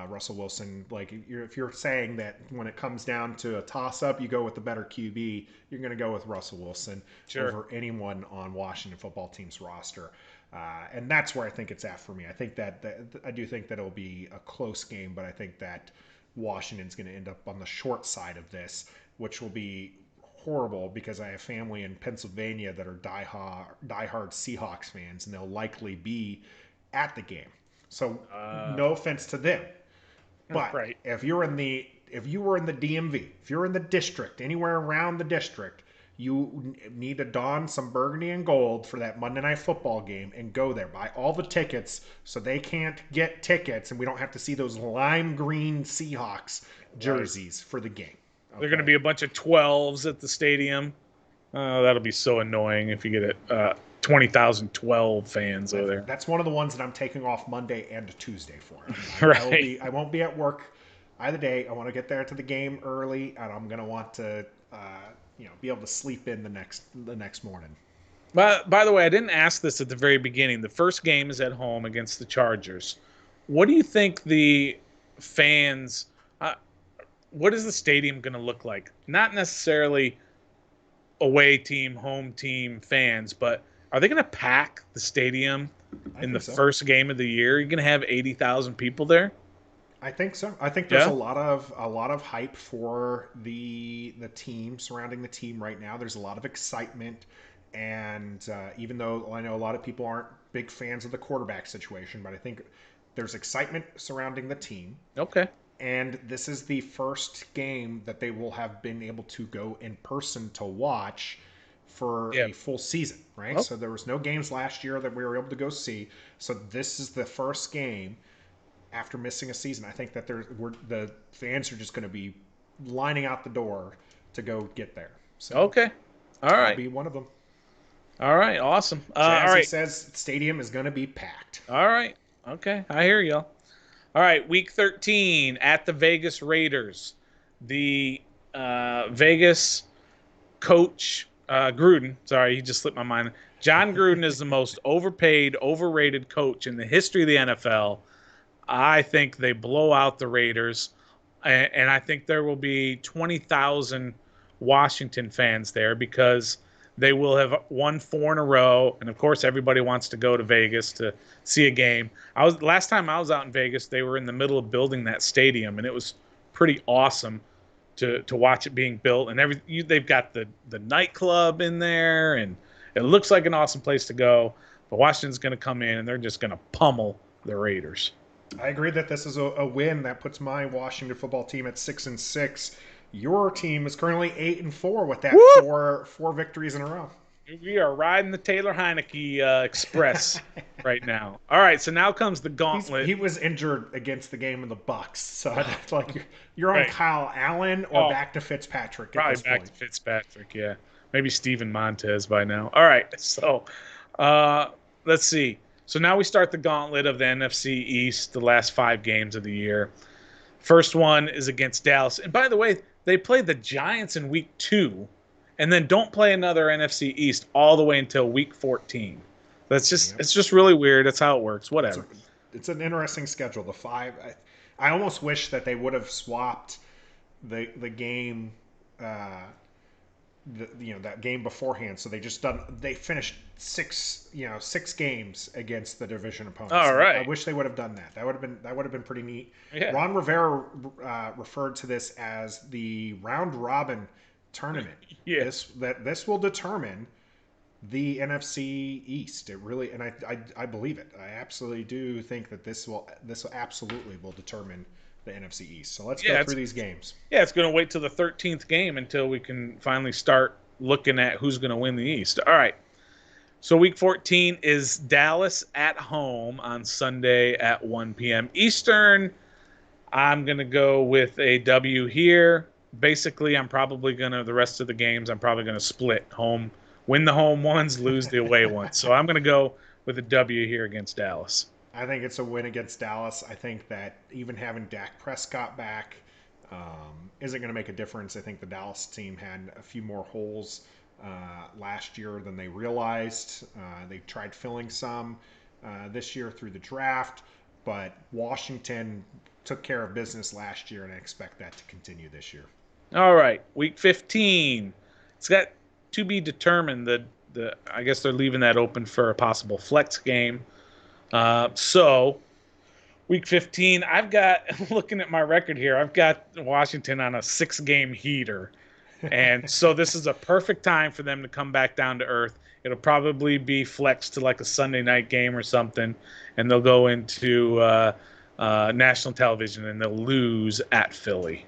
S2: Russell Wilson, like if you're saying that when it comes down to a toss-up, you go with the better QB, you're going to go with Russell Wilson
S1: Sure.
S2: over anyone on Washington football team's roster. And that's where I think it's at for me. I think that I do think that it'll be a close game, but I think that Washington's going to end up on the short side of this, which will be horrible because I have family in Pennsylvania that are diehard Seahawks fans, and they'll likely be at the game. So no offense to them, but
S1: Right.
S2: if you were in the DMV, if you're in the district, anywhere around the district, you need to don some burgundy and gold for that Monday Night Football game and go there. Buy all the tickets so they can't get tickets and we don't have to see those lime green Seahawks jerseys for the game.
S1: They're going to
S2: Okay.
S1: be a bunch of 12s at the stadium. That'll be so annoying if you get it 20,012 fans over there.
S2: That's one of the ones that I'm taking off Monday and Tuesday for.
S1: Right.
S2: I won't be at work either day. I want to get there to the game early, and I'm gonna want to be able to sleep in the next morning.
S1: By the way, I didn't ask this at the very beginning. The first game is at home against the Chargers. What do you think the fans? Uh, what is the stadium going to look like? Not necessarily away team, home team fans, but are they going to pack the stadium
S2: I
S1: in the
S2: think so.
S1: first game of the year? You're going to have 80,000 people there.
S2: I think so. I think there's
S1: Yeah.
S2: a lot of hype for the team surrounding the team right now. There's a lot of excitement, and even though I know a lot of people aren't big fans of the quarterback situation, but I think there's excitement surrounding the team.
S1: Okay.
S2: And this is the first game that they will have been able to go in person to watch for
S1: Yeah.
S2: a full season, right?
S1: Oh,
S2: So there was no games last year that we were able to go see. So this is the first game after missing a season. I think that the fans are just going to be lining out the door to go get there. So
S1: okay. All
S2: I'll
S1: right.
S2: be one of them.
S1: All right. Awesome. All
S2: Jazzy
S1: right.
S2: says stadium is going to be packed.
S1: All right. Okay. I hear you. All right, week 13 at the Vegas Raiders. The Vegas coach, Gruden, sorry, he just slipped my mind. John Gruden is the most overpaid, overrated coach in the history of the NFL. I think they blow out the Raiders, and I think there will be 20,000 Washington fans there because they will have won four in a row, and of course, everybody wants to go to Vegas to see a game. I was last time I was out in Vegas, they were in the middle of building that stadium, and it was pretty awesome to watch it being built. And they've got the nightclub in there, and it looks like an awesome place to go. But Washington's going to come in, and they're just going to pummel the Raiders.
S2: I agree that this is a win that puts my Washington football team at 6-6. Your team is currently 8-4 with that
S1: Woo!
S2: four victories in a row.
S1: We are riding the Taylor Heineke Express right now. All right, so now comes the gauntlet.
S2: He was injured against the game in the Bucks, so it's like you're on
S1: Right.
S2: Kyle Allen or back to Fitzpatrick at
S1: Probably
S2: this
S1: back
S2: point.
S1: to Fitzpatrick, yeah. Maybe Steven Montez by now. All right, so uh, let's see. So now we start the gauntlet of the NFC East, the last 5 games of the year. First one is against Dallas. And by the way, they play the Giants in week 2 and then don't play another NFC East all the way until week 14.
S2: Yep.
S1: It's just really weird. That's how it works.
S2: It's, a,
S1: Whatever.
S2: it's an interesting schedule. I almost wish that they would have swapped the game that game beforehand. So they finished six games against the division opponents.
S1: All
S2: I
S1: right.
S2: wish they would have done that. That would have been pretty neat.
S1: Yeah.
S2: Ron Rivera referred to this as the round robin tournament.
S1: Yeah.
S2: This will determine the NFC East. It really, and I believe it. I absolutely do think that this absolutely will determine the NFC East. So let's go through these games.
S1: Yeah, it's going to wait till the 13th game until we can finally start looking at who's going to win the East. All right. So week 14 is Dallas at home on Sunday at 1 p.m. Eastern. I'm going to go with a W here. Basically, the rest of the games, I'm probably going to split home, win the home ones, lose the away ones. So I'm going to go with a W here against Dallas.
S2: I think it's a win against Dallas. I think that even having Dak Prescott back isn't going to make a difference. I think the Dallas team had a few more holes last year than they realized. They tried filling some this year through the draft, but Washington took care of business last year, and I expect that to continue this year.
S1: All right, week 15. It's got to be determined. I guess they're leaving that open for a possible flex game. So week 15, I've got, looking at my record here, I've got Washington on a 6-game heater. And so this is a perfect time for them to come back down to earth. It'll probably be flexed to like a Sunday night game or something, and they'll go into national television and they'll lose at Philly.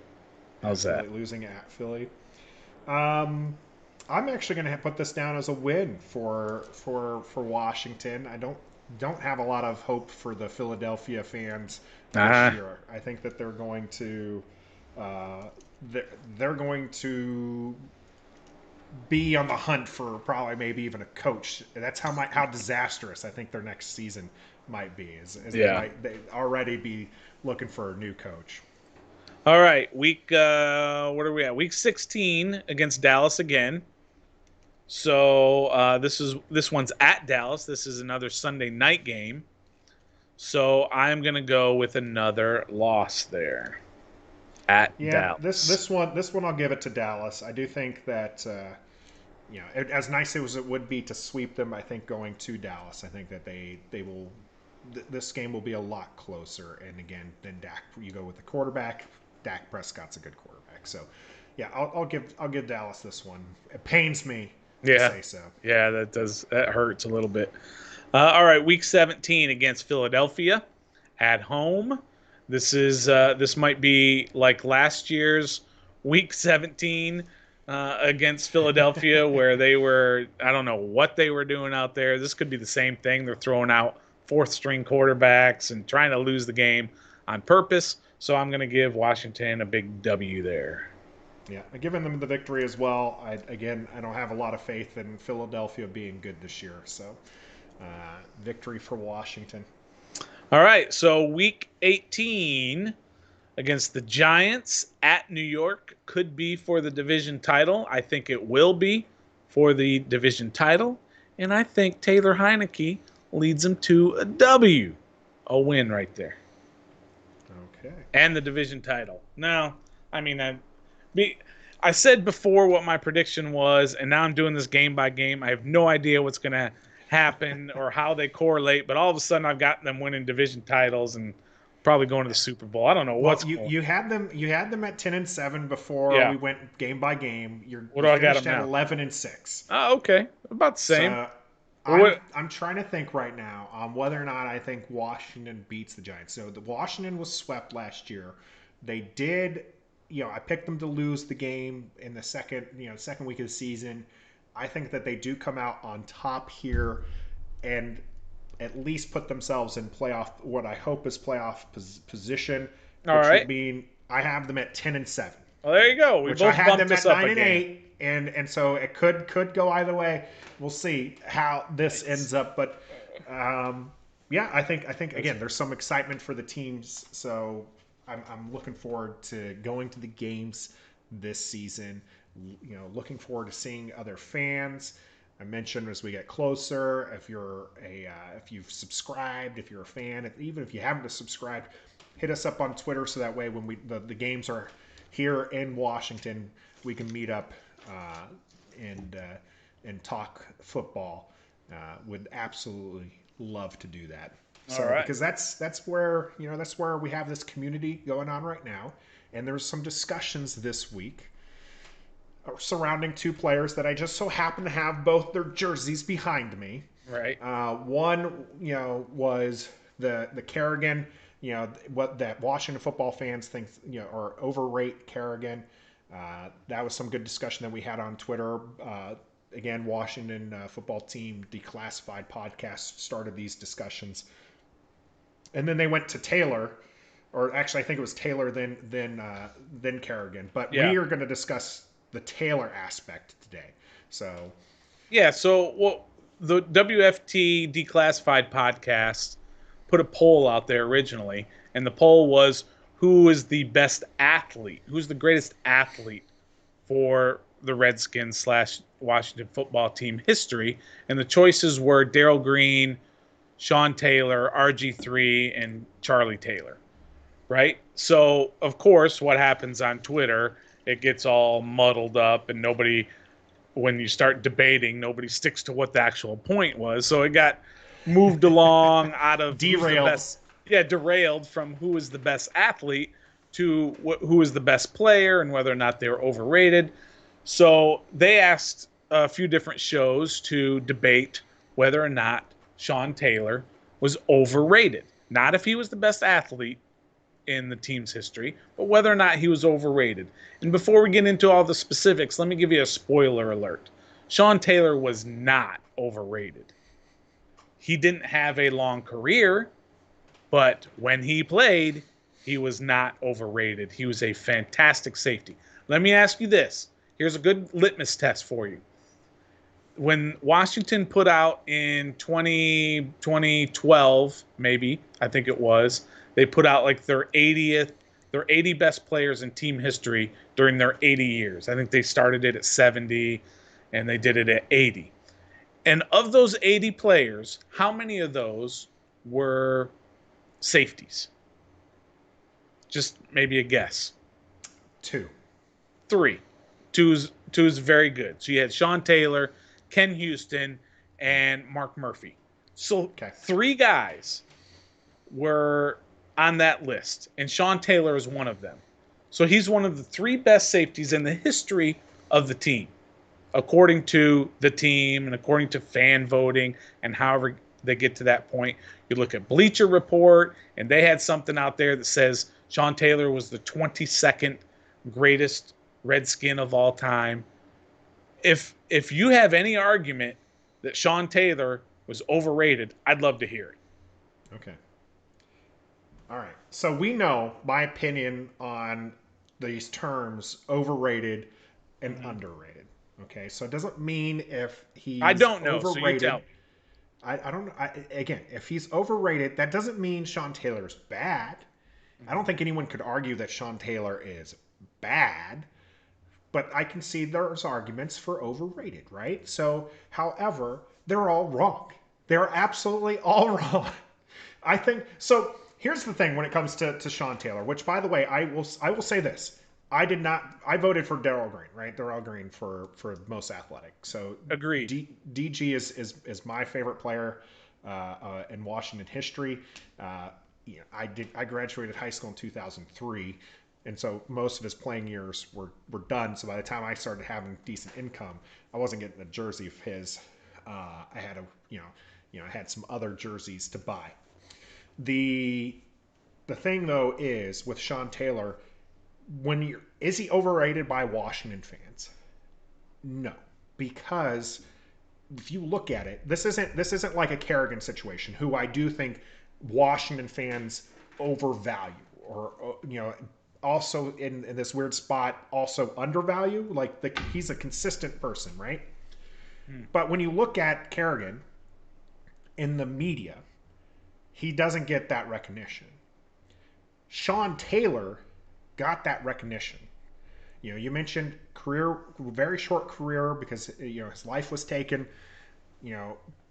S1: How's that?
S2: Losing at Philly. I'm actually going to put this down as a win for Washington. I don't have a lot of hope for the Philadelphia fans this year. I think that they're going to be on the hunt for probably maybe even a coach. That's how disastrous I think their next season might be. Is
S1: Yeah.
S2: they already be looking for a new coach.
S1: All right, week what are we at? Week 16 against Dallas again. So this one's at Dallas. This is another Sunday night game. So I'm gonna go with another loss there at
S2: Yeah,
S1: Dallas.
S2: this one I'll give it to Dallas. I do think that as nice as it would be to sweep them, I think going to Dallas, I think that they will. This game will be a lot closer. And again, then Dak, you go with the quarterback. Dak Prescott's a good quarterback, so yeah, I'll give Dallas this one. It pains me to
S1: Yeah,
S2: say so.
S1: yeah, that hurts a little bit. All right, week 17 against Philadelphia at home. This might be like last year's week 17 against Philadelphia, where they were, I don't know what they were doing out there. This could be the same thing. They're throwing out fourth string quarterbacks and trying to lose the game on purpose. So I'm going to give Washington a big W there.
S2: Yeah, giving them the victory as well. I don't have a lot of faith in Philadelphia being good this year, so victory for Washington.
S1: All right, so week 18 against the Giants at New York could be for the division title. I think it will be for the division title. And I think Taylor Heineke leads them to a W, a win right there,
S2: Okay.
S1: and the division title. Now, I mean, I said before what my prediction was, and now I'm doing this game by game. I have no idea what's going to happen or how they correlate, but all of a sudden I've got them winning division titles and probably going to the Super Bowl. I don't know
S2: Well,
S1: what's going.
S2: you had them at 10-7 before
S1: Yeah.
S2: we went game by game.
S1: What
S2: You
S1: do I got
S2: finished
S1: them
S2: at
S1: now?
S2: 11-6.
S1: Oh, okay, about the same.
S2: So
S1: Or what?
S2: I'm trying to think right now whether or not I think Washington beats the Giants. So the Washington was swept last year. They did, I picked them to lose the game in the second week of the season. I think that they do come out on top here and at least put themselves in playoff, what I hope is playoff position,
S1: All
S2: which would
S1: right.
S2: mean I have them at 10-7,
S1: Well, there you go. We
S2: which I
S1: both
S2: had
S1: bumped
S2: them
S1: this
S2: at
S1: up
S2: nine
S1: a
S2: and
S1: game.
S2: eight, and so it could go either way. We'll see how this
S1: Nice.
S2: ends up, but yeah, I think again there's some excitement for the teams, so I'm looking forward to going to the games this season. Looking forward to seeing other fans. I mentioned as we get closer, if you've subscribed, if you're a fan, even if you haven't subscribed, hit us up on Twitter so that way when the games are here in Washington, we can meet up and talk football. Would absolutely love to do that.
S1: All
S2: So
S1: right.
S2: because that's where that's where we have this community going on right now, and there's some discussions this week surrounding two players that I just so happen to have both their jerseys behind me.
S1: Right.
S2: One, was the Kerrigan, what that Washington football fans think, or overrate Kerrigan. That was some good discussion that we had on Twitter. Again, Washington football team declassified podcast started these discussions, and then they went to Taylor, or actually I think it was Taylor then Kerrigan. But
S1: Yeah.
S2: we are going to discuss the Taylor aspect today. So
S1: Yeah. So, well, the WFT Declassified podcast put a poll out there originally, and the poll was who is the best athlete? Who's the greatest athlete for the Redskins slash Washington football team history? And the choices were Darrell Green, Sean Taylor, RG3, and Charlie Taylor. Right? So, of course, what happens on Twitter, it gets all muddled up, and when you start debating, nobody sticks to what the actual point was. So it got moved along out of who's the
S2: derailed.
S1: best, yeah, derailed from who is the best athlete to who is the best player and whether or not they're overrated. So they asked a few different shows to debate whether or not Sean Taylor was overrated. Not if he was the best athlete in the team's history, but whether or not he was overrated. And before we get into all the specifics, let me give you a spoiler alert. Sean Taylor was not overrated. He didn't have a long career, but when he played, he was not overrated. He was a fantastic safety. Let me ask you this. Here's a good litmus test for you. When Washington put out in 2012, maybe, I think it was, they put out like their 80 best players in team history during their 80 years. I think they started it at 70 and they did it at 80. And of those 80 players, how many of those were safeties? Just maybe a guess.
S2: Two.
S1: Three. Two is very good. So you had Sean Taylor, Ken Houston, and Mark Murphy. So
S2: Okay.
S1: three guys were on that list, and Sean Taylor is one of them. So he's one of the three best safeties in the history of the team, according to the team and according to fan voting and however they get to that point. You look at Bleacher Report, and they had something out there that says Sean Taylor was the 22nd greatest Redskin of all time. If you have any argument that Sean Taylor was overrated, I'd love to hear it.
S2: Okay. All right. So we know my opinion on these terms overrated and underrated. Okay. So it doesn't mean if
S1: I
S2: he's
S1: don't know, so you tell
S2: overrated.
S1: me.
S2: I don't know. Again, if he's overrated, that doesn't mean Sean Taylor's bad. I don't think anyone could argue that Sean Taylor is bad, but I can see there's arguments for overrated, right? So, however, they're all wrong. They're absolutely all wrong. I think so. Here's the thing when it comes to Sean Taylor, which by the way, I will say this. I did not. I voted for Darrell Green, right? Darrell Green for most athletic. So
S1: Agreed.
S2: DG is my favorite player in Washington history. I graduated high school in 2003, and so most of his playing years were done. So by the time I started having decent income, I wasn't getting a jersey of his. I had I had some other jerseys to buy. The thing though is with Sean Taylor, is he overrated by Washington fans? No, because if you look at it, this isn't like a Kerrigan situation, who I do think Washington fans overvalue, or also in this weird spot also undervalue. Like he's a consistent person, right? But when you look at Kerrigan in the media, he doesn't get that recognition. Sean Taylor got that recognition. You mentioned career, very short career because his life was taken.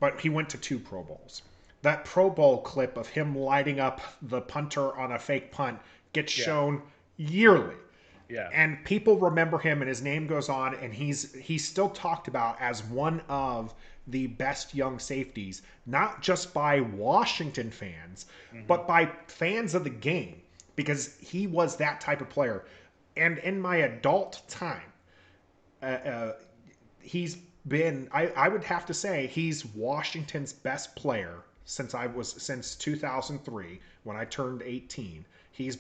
S2: But he went to two Pro Bowls. That Pro Bowl clip of him lighting up the punter on a fake punt gets shown yearly.
S1: Yeah.
S2: And people remember him, and his name goes on, and he's still talked about as one of the best young safeties, not just by Washington fans, but by fans of the game, because he was that type of player. And in my adult time, he's been, I would have to say he's Washington's best player since 2003 when I turned 18. He's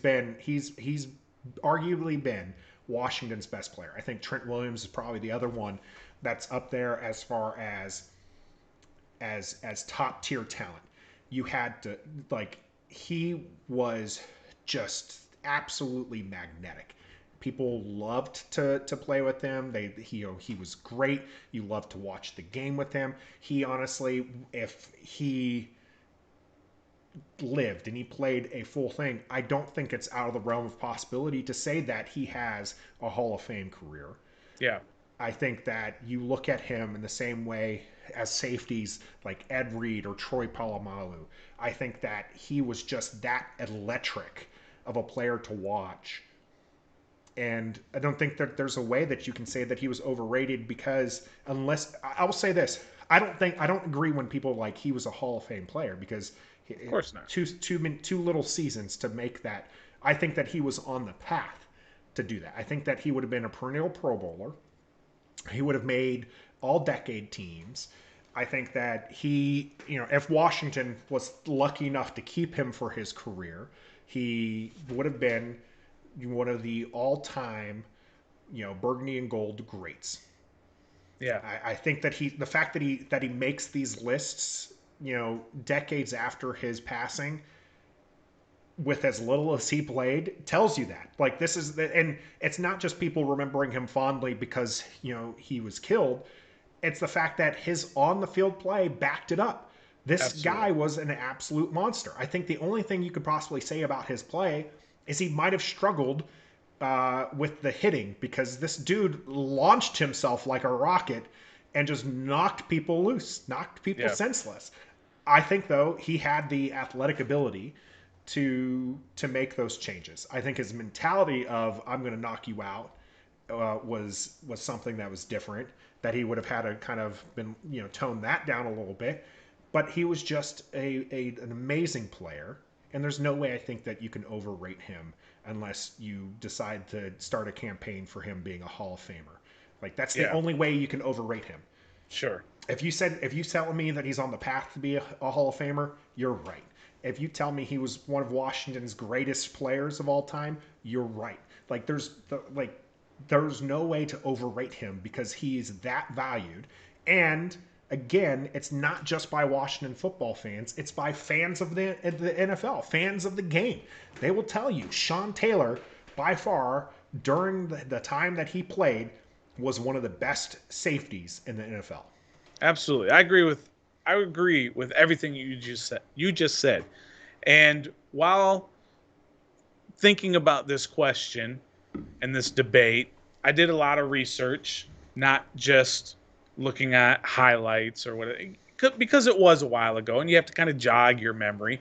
S2: arguably been Washington's best player. I think Trent Williams is probably the other one that's up there as far as top tier talent. You had to, like, he was just absolutely magnetic. People loved to play with him. He was great. You loved to watch the game with him. He honestly, if he lived and he played a full thing, I don't think it's out of the realm of possibility to say that he has a Hall of Fame career.
S1: Yeah.
S2: I think that you look at him in the same way as safeties like Ed Reed or Troy Polamalu. I think that he was just that electric of a player to watch. And I don't think that there's a way that you can say that he was overrated, because unless I will say this, I don't agree when people like he was a Hall of Fame player, because
S1: Of course not.
S2: two little seasons to make that. I think that he was on the path to do that. I think that he would have been a perennial Pro Bowler. He would have made all decade teams. I think that if Washington was lucky enough to keep him for his career, he would have been one of the all-time, burgundy and gold greats.
S1: Yeah.
S2: I think that the fact that he makes these lists, decades after his passing, with as little as he played tells you that. Like this is the, and it's not just people remembering him fondly because, he was killed. It's the fact that his on the field play backed it up. This
S1: Absolutely.
S2: guy was an absolute monster. I think the only thing you could possibly say about his play is he might have struggled with the hitting because this dude launched himself like a rocket and just knocked people loose, knocked people
S1: Yeah.
S2: senseless. I think though he had the athletic ability to make those changes. I think his mentality of I'm going to knock you out was something that was different. That he would have had to kind of been tone that down a little bit. But he was just an amazing player, and there's no way I think that you can overrate him unless you decide to start a campaign for him being a Hall of Famer. Like that's the
S1: Yeah.
S2: only way you can overrate him.
S1: Sure.
S2: If you tell me that he's on the path to be a Hall of Famer, you're right. If you tell me he was one of Washington's greatest players of all time, you're right. Like there's no way to overrate him because he's that valued. And again, it's not just by Washington football fans, it's by fans of the NFL, fans of the game. They will tell you Sean Taylor, by far, during the time that he played, was one of the best safeties in the NFL.
S1: Absolutely. I agree with everything you just said. And while thinking about this question and this debate, I did a lot of research, not just looking at highlights or what, because it was a while ago and you have to kind of jog your memory.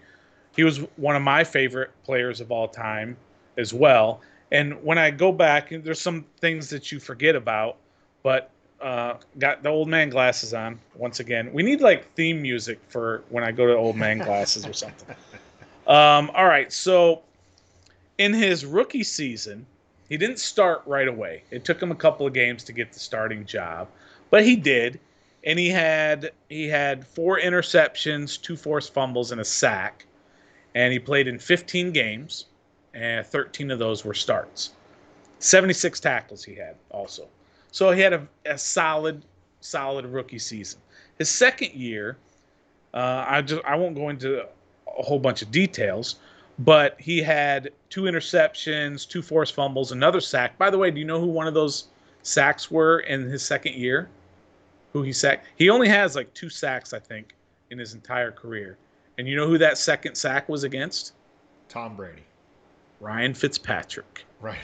S1: He was one of my favorite players of all time as well. And when I go back, there's some things that you forget about, but got the old man glasses on once again. We need like theme music for when I go to old man glasses or something. All right, so in his rookie season, he didn't start right away. It took him a couple of games to get the starting job, but he did, and he had 4 interceptions, 2 forced fumbles, and a sack, and he played in 15 games, and 13 of those were starts. 76 tackles he had also. So he had a solid rookie season. His second year, I won't go into a whole bunch of details, but he had 2 interceptions, 2 forced fumbles, another sack. By the way, do you know who one of those sacks were in his second year? Who he sacked? He only has like 2 sacks, I think, in his entire career. And you know who that second sack was against?
S2: Tom Brady.
S1: Ryan Fitzpatrick.
S2: Right.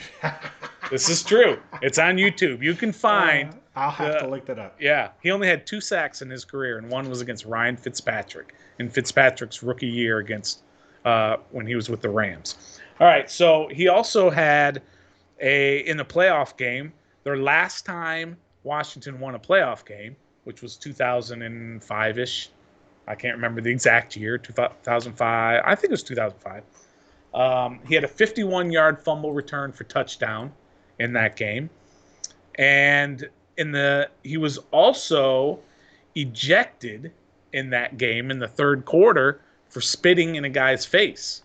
S1: This is true. It's on YouTube. You can find.
S2: I'll have to look that up.
S1: Yeah, he only had 2 sacks in his career, and one was against Ryan Fitzpatrick in Fitzpatrick's rookie year against when he was with the Rams. All right, so he also had in the playoff game, their last time Washington won a playoff game, which was 2005-ish. I can't remember the exact year, 2005. I think it was 2005. He had a 51-yard fumble return for touchdown in that game, and he was also ejected in that game in the third quarter for spitting in a guy's face.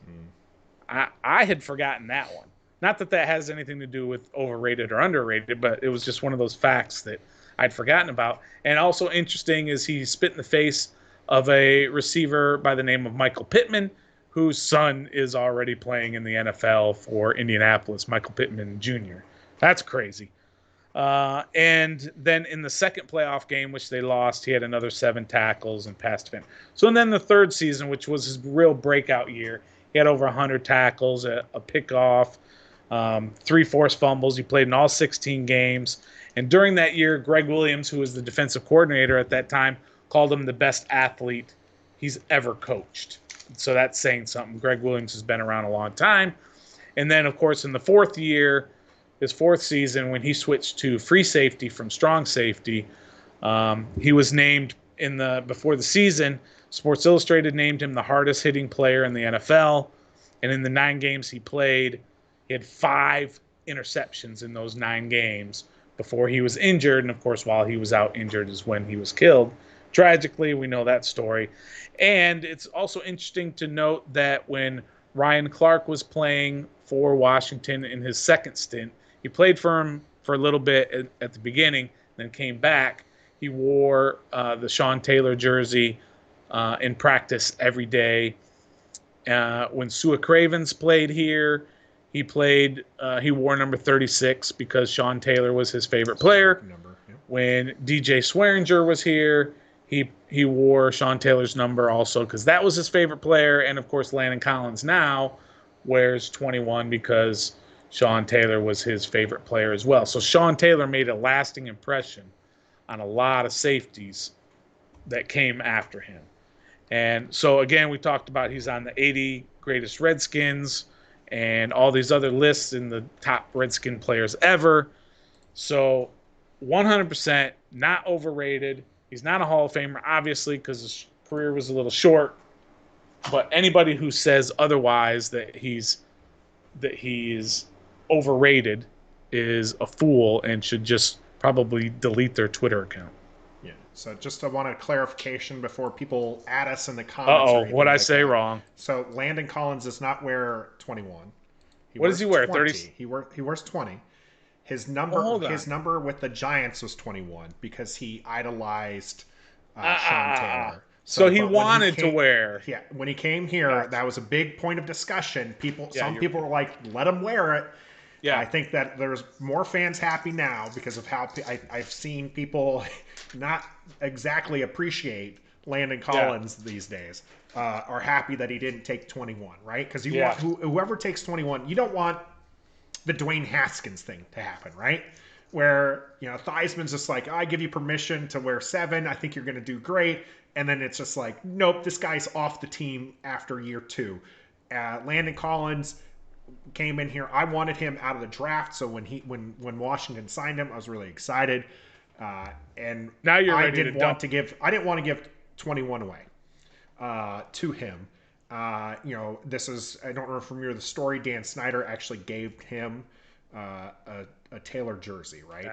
S1: I had forgotten that one. Not that that has anything to do with overrated or underrated, but it was just one of those facts that I'd forgotten about. And also interesting is he spit in the face of a receiver by the name of Michael Pittman, whose son is already playing in the NFL for Indianapolis, Michael Pittman Jr. That's crazy. And then in the second playoff game, which they lost, he had another 7 tackles and passed defense. So and then the third season, which was his real breakout year, he had over 100 tackles, a pickoff, 3 forced fumbles. He played in all 16 games. And during that year, Greg Williams, who was the defensive coordinator at that time, called him the best athlete he's ever coached. So that's saying something. Greg Williams has been around a long time. And then, of course, in the fourth year, his fourth season, when he switched to free safety from strong safety, he was named before the season. Sports Illustrated named him the hardest hitting player in the NFL. And in the 9 games he played, he had 5 interceptions in those 9 games before he was injured. And of course, while he was out injured is when he was killed. Tragically, we know that story. And it's also interesting to note that when Ryan Clark was playing for Washington in his second stint, he played for him for a little bit at the beginning, then came back. He wore the Sean Taylor jersey in practice every day. When Sua Cravens played here, he wore number 36 because Sean Taylor was his favorite player.
S2: Number. Yeah.
S1: When DJ Swearinger was here, he wore Sean Taylor's number also because that was his favorite player. And of course, Landon Collins now wears 21 because Sean Taylor was his favorite player as well. So Sean Taylor made a lasting impression on a lot of safeties that came after him. And so again, we talked about he's on the 80 greatest Redskins and all these other lists in the top Redskin players ever. So 100% not overrated. He's not a Hall of Famer, obviously, because his career was a little short. But anybody who says otherwise that he is overrated is a fool and should just probably delete their Twitter account.
S2: Yeah. So just I want a clarification before people add us in the comments.
S1: What'd I say wrong?
S2: So Landon Collins does not wear 21.
S1: What does he wear? 30.
S2: He wears 20. His number with the Giants was 21 because he idolized Sean Taylor.
S1: So he wanted to wear.
S2: Yeah, when he came here, that was a big point of discussion. Some people were like, "Let him wear it." Yeah, I think that there's more fans happy now because of how I've seen people not exactly appreciate Landon Collins these days. Are happy that he didn't take 21, right? Because you want whoever takes 21, you don't want the Dwayne Haskins thing to happen, right? Where, Theismann's just like, I give you permission to wear 7. I think you're going to do great. And then it's just like, nope, this guy's off the team after year 2. Landon Collins came in here. I wanted him out of the draft. So when Washington signed him, I was really excited. And
S1: now you're ready
S2: I didn't want to give 21 away to him. This is, I don't remember from the story, Dan Snyder actually gave him a Taylor jersey, right?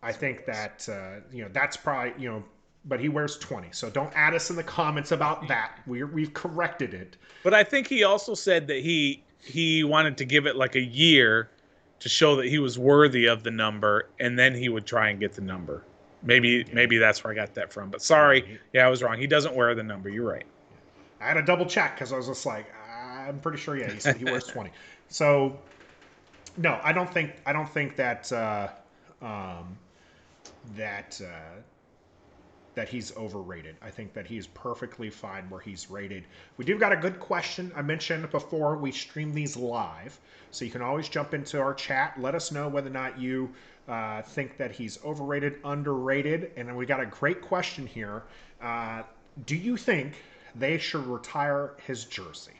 S2: I think that, that's probably, but he wears 20. So don't add us in the comments about that. We've corrected it.
S1: But I think he also said that he wanted to give it like a year to show that he was worthy of the number, and then he would try and get the number. Maybe that's where I got that from. But sorry, I was wrong. He doesn't wear the number. You're right.
S2: I had to double check because I was just like, I'm pretty sure. Yeah, he said he wears 20. So, no, I don't think that that he's overrated. I think that he's perfectly fine where he's rated. We do got a good question. I mentioned before we stream these live, so you can always jump into our chat. Let us know whether or not you think that he's overrated, underrated, and then we got a great question here. Do you think they should retire his jersey?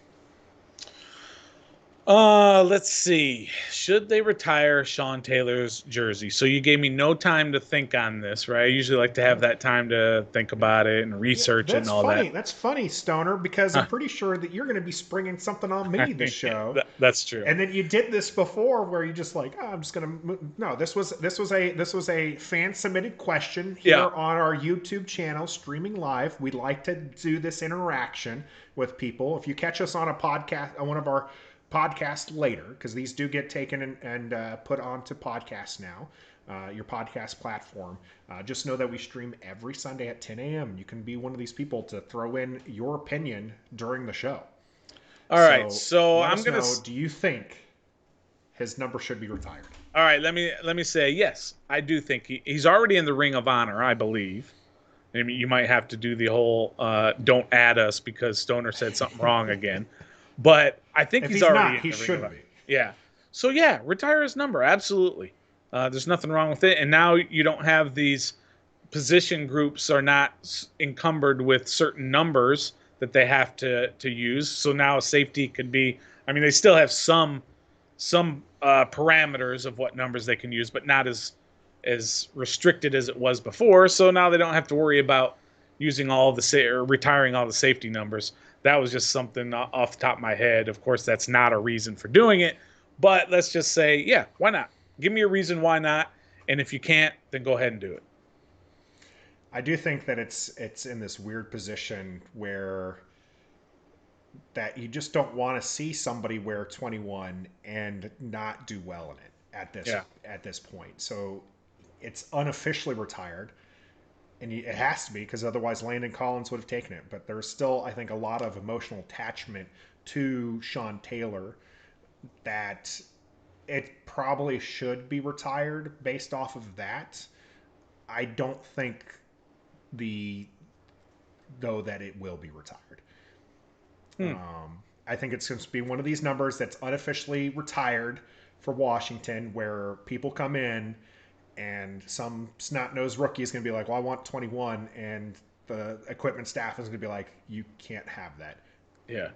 S1: Let's see. Should they retire Sean Taylor's jersey? So you gave me no time to think on this, right? I usually like to have that time to think about it and research and all that.
S2: That's funny, Stoner, because I'm pretty sure that you're going to be springing something on me this show.
S1: That's true.
S2: And then you did this before, where you just like, I'm just going to. No, this was a fan submitted question here on our YouTube channel, streaming live. We'd like to do this interaction with people. If you catch us on a podcast, on one of our podcast later, because these do get taken and put onto podcasts now, your podcast platform. Just know that we stream every Sunday at 10 a.m. You can be one of these people to throw in your opinion during the show.
S1: All right, so I'm going
S2: to... Do you think his number should be retired?
S1: All right, let me say, yes, I do think he's already in the Ring of Honor, I believe. I mean, you might have to do the whole don't add us because Stoner said something wrong again. But I think he's already
S2: he should be.
S1: Yeah. So, retire his number. Absolutely. There's nothing wrong with it. And now you don't have these position groups are not encumbered with certain numbers that they have to use. So now a safety could be, I mean, they still have some parameters of what numbers they can use, but not as restricted as it was before. So now they don't have to worry about using retiring all the safety numbers. That was just something off the top of my head. Of course, that's not a reason for doing it, but let's just say, why not? Give me a reason why not, and if you can't, then go ahead and do it.
S2: I do think that it's in this weird position where that you just don't want to see somebody wear 21 and not do well in it at this point. So it's unofficially retired. and it has to be because otherwise Landon Collins would have taken it. But there's still, I think, a lot of emotional attachment to Sean Taylor that it probably should be retired based off of that. I don't think the though that it will be retired.
S1: Hmm.
S2: I think it's going to be one of these numbers that's unofficially retired for Washington, where people come in and some snot-nosed rookie is going to be like, "Well, I want 21," and the equipment staff is going to be like, "You can't have that,"
S1: Yeah.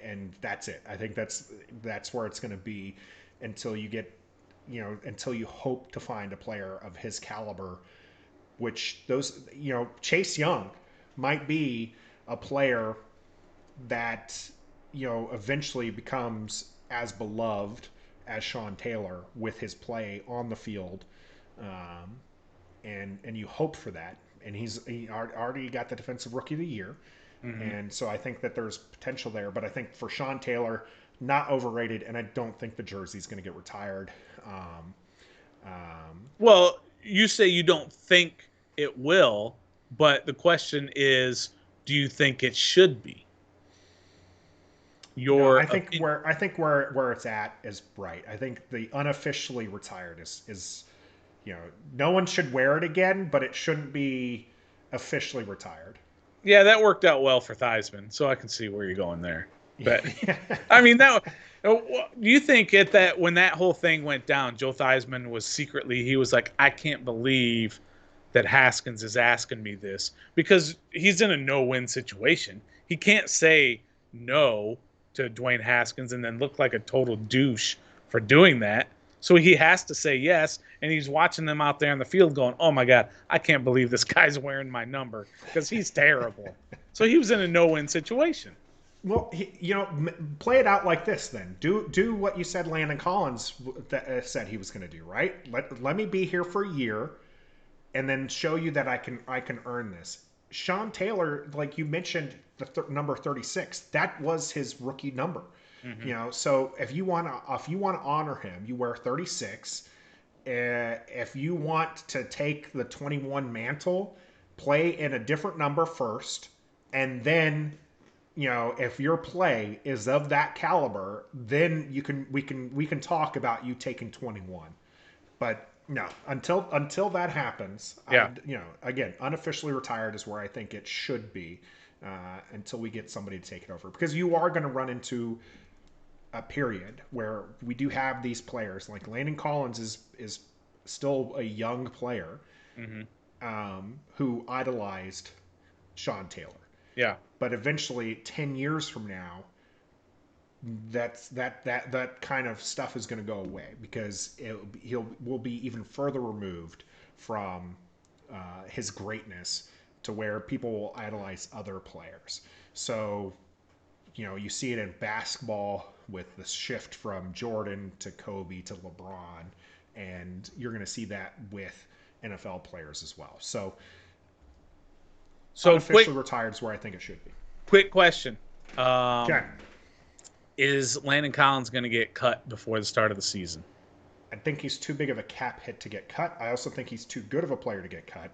S2: and that's it. I think that's where it's going to be until you get, until you hope to find a player of his caliber, which those, Chase Young might be a player that eventually becomes as beloved as Sean Taylor with his play on the field, um, and you hope for that. And he already got the Defensive Rookie of the Year,
S1: Hmm.
S2: and so I think that there's potential there. But I think for Sean Taylor, not overrated, and I don't think the jersey's going to get retired. Um, um,
S1: Well, you say you don't think it will, but the question is, do you think it should be?
S2: No,
S1: Your opinion.
S2: I think where it's at is right. I think the unofficially retired is no one should wear it again, but it shouldn't be officially retired.
S1: Yeah, that worked out well for Theismann, so I can see where you're going there. But I mean, do you think at that when that whole thing went down, Joe Theismann was secretly he was like, I can't believe that Haskins is asking me this because he's in a no-win situation. He can't say no to Dwayne Haskins and then look like a total douche for doing that. So he has to say yes, and he's watching them out there in the field going, "Oh my God, I can't believe this guy's wearing my number because he's terrible." So he was in a no-win situation.
S2: Well, play it out like this. Then do what you said. Landon Collins said he was going to do. Right. Let me be here for a year, and then show you that I can earn this. Sean Taylor, like you mentioned, the number 36. That was his rookie number.
S1: Mm-hmm.
S2: So if you want to honor him, you wear 36. If you want to take the 21 mantle, play in a different number first, and then if your play is of that caliber, then we can talk about you taking 21. But no, until that happens,
S1: Yeah.
S2: again, unofficially retired is where I think it should be, until we get somebody to take it over, because you are going to run into a period where we do have these players like Landon Collins is still a young player,
S1: Mm-hmm.
S2: who idolized Sean Taylor.
S1: Yeah.
S2: But eventually, 10 years from now, that kind of stuff is going to go away because he'll will be even further removed from his greatness to where people will idolize other players. So you see it in basketball with the shift from Jordan to Kobe to LeBron, and you're going to see that with NFL players as well. So
S1: So
S2: unofficially retired is where I think it should be.
S1: quick question.
S2: Okay.
S1: Is Landon Collins going to get cut before the start of the season?
S2: I think he's too big of a cap hit to get cut. I also think he's too good of a player to get cut.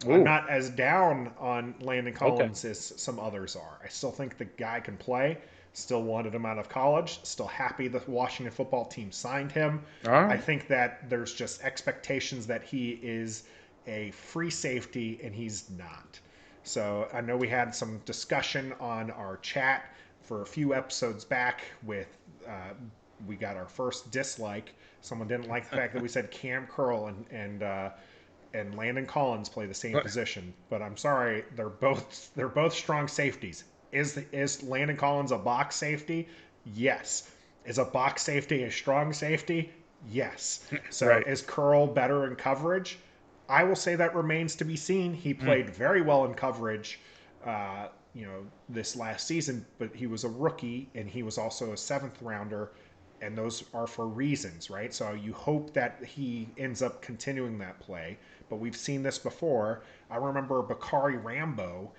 S2: I'm
S1: Ooh,
S2: not as down on Landon
S1: okay.
S2: Collins as some others are. I still think the guy can play. Still wanted him out of college. Still happy the Washington football team signed him.
S1: All
S2: I
S1: right.
S2: think that there's just expectations that he is a free safety, and he's not. So I know we had some discussion on our chat for a few episodes back with we got our first dislike. Someone didn't like the fact that we said Cam Curl and Landon Collins play the same position. But I'm sorry, they're both strong safeties. Is Landon Collins a box safety? Yes. Is a box safety a strong safety? Yes. So
S1: Right.
S2: is Curl better in coverage? I will say that remains to be seen. He
S1: Mm.
S2: played very well in coverage, this last season, but he was a rookie and he was also a seventh rounder, and those are for reasons, right? So you hope that he ends up continuing that play, but we've seen this before. I remember Bakari Rambo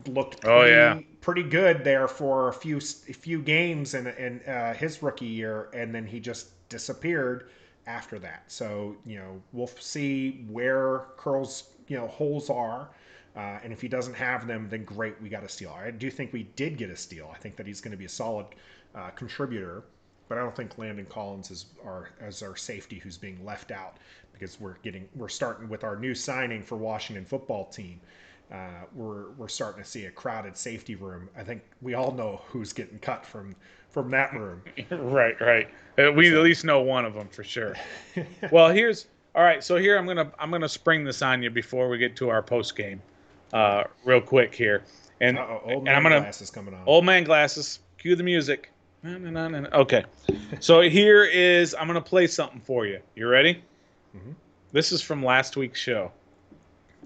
S2: looked
S1: Oh yeah.
S2: pretty good there for a few games in his rookie year, and then he just disappeared after that. So we'll see where Curl's holes are. And if he doesn't have them, then great, we got a steal. I do think we did get a steal. I think that he's going to be a solid contributor, but I don't think Landon Collins is our safety who's being left out, because we're starting with our new signing for Washington football team. We're starting to see a crowded safety room. I think we all know who's getting cut from that room.
S1: Right, right. We at least know one of them for sure. Well, all right. So here I'm gonna spring this on you before we get to our post game, real quick here, and
S2: Old
S1: and I'm
S2: man
S1: gonna
S2: glasses coming on.
S1: old man glasses. Cue the music. Okay. So here is I'm gonna play something for you. You ready?
S2: Mm-hmm.
S1: This is from last week's show.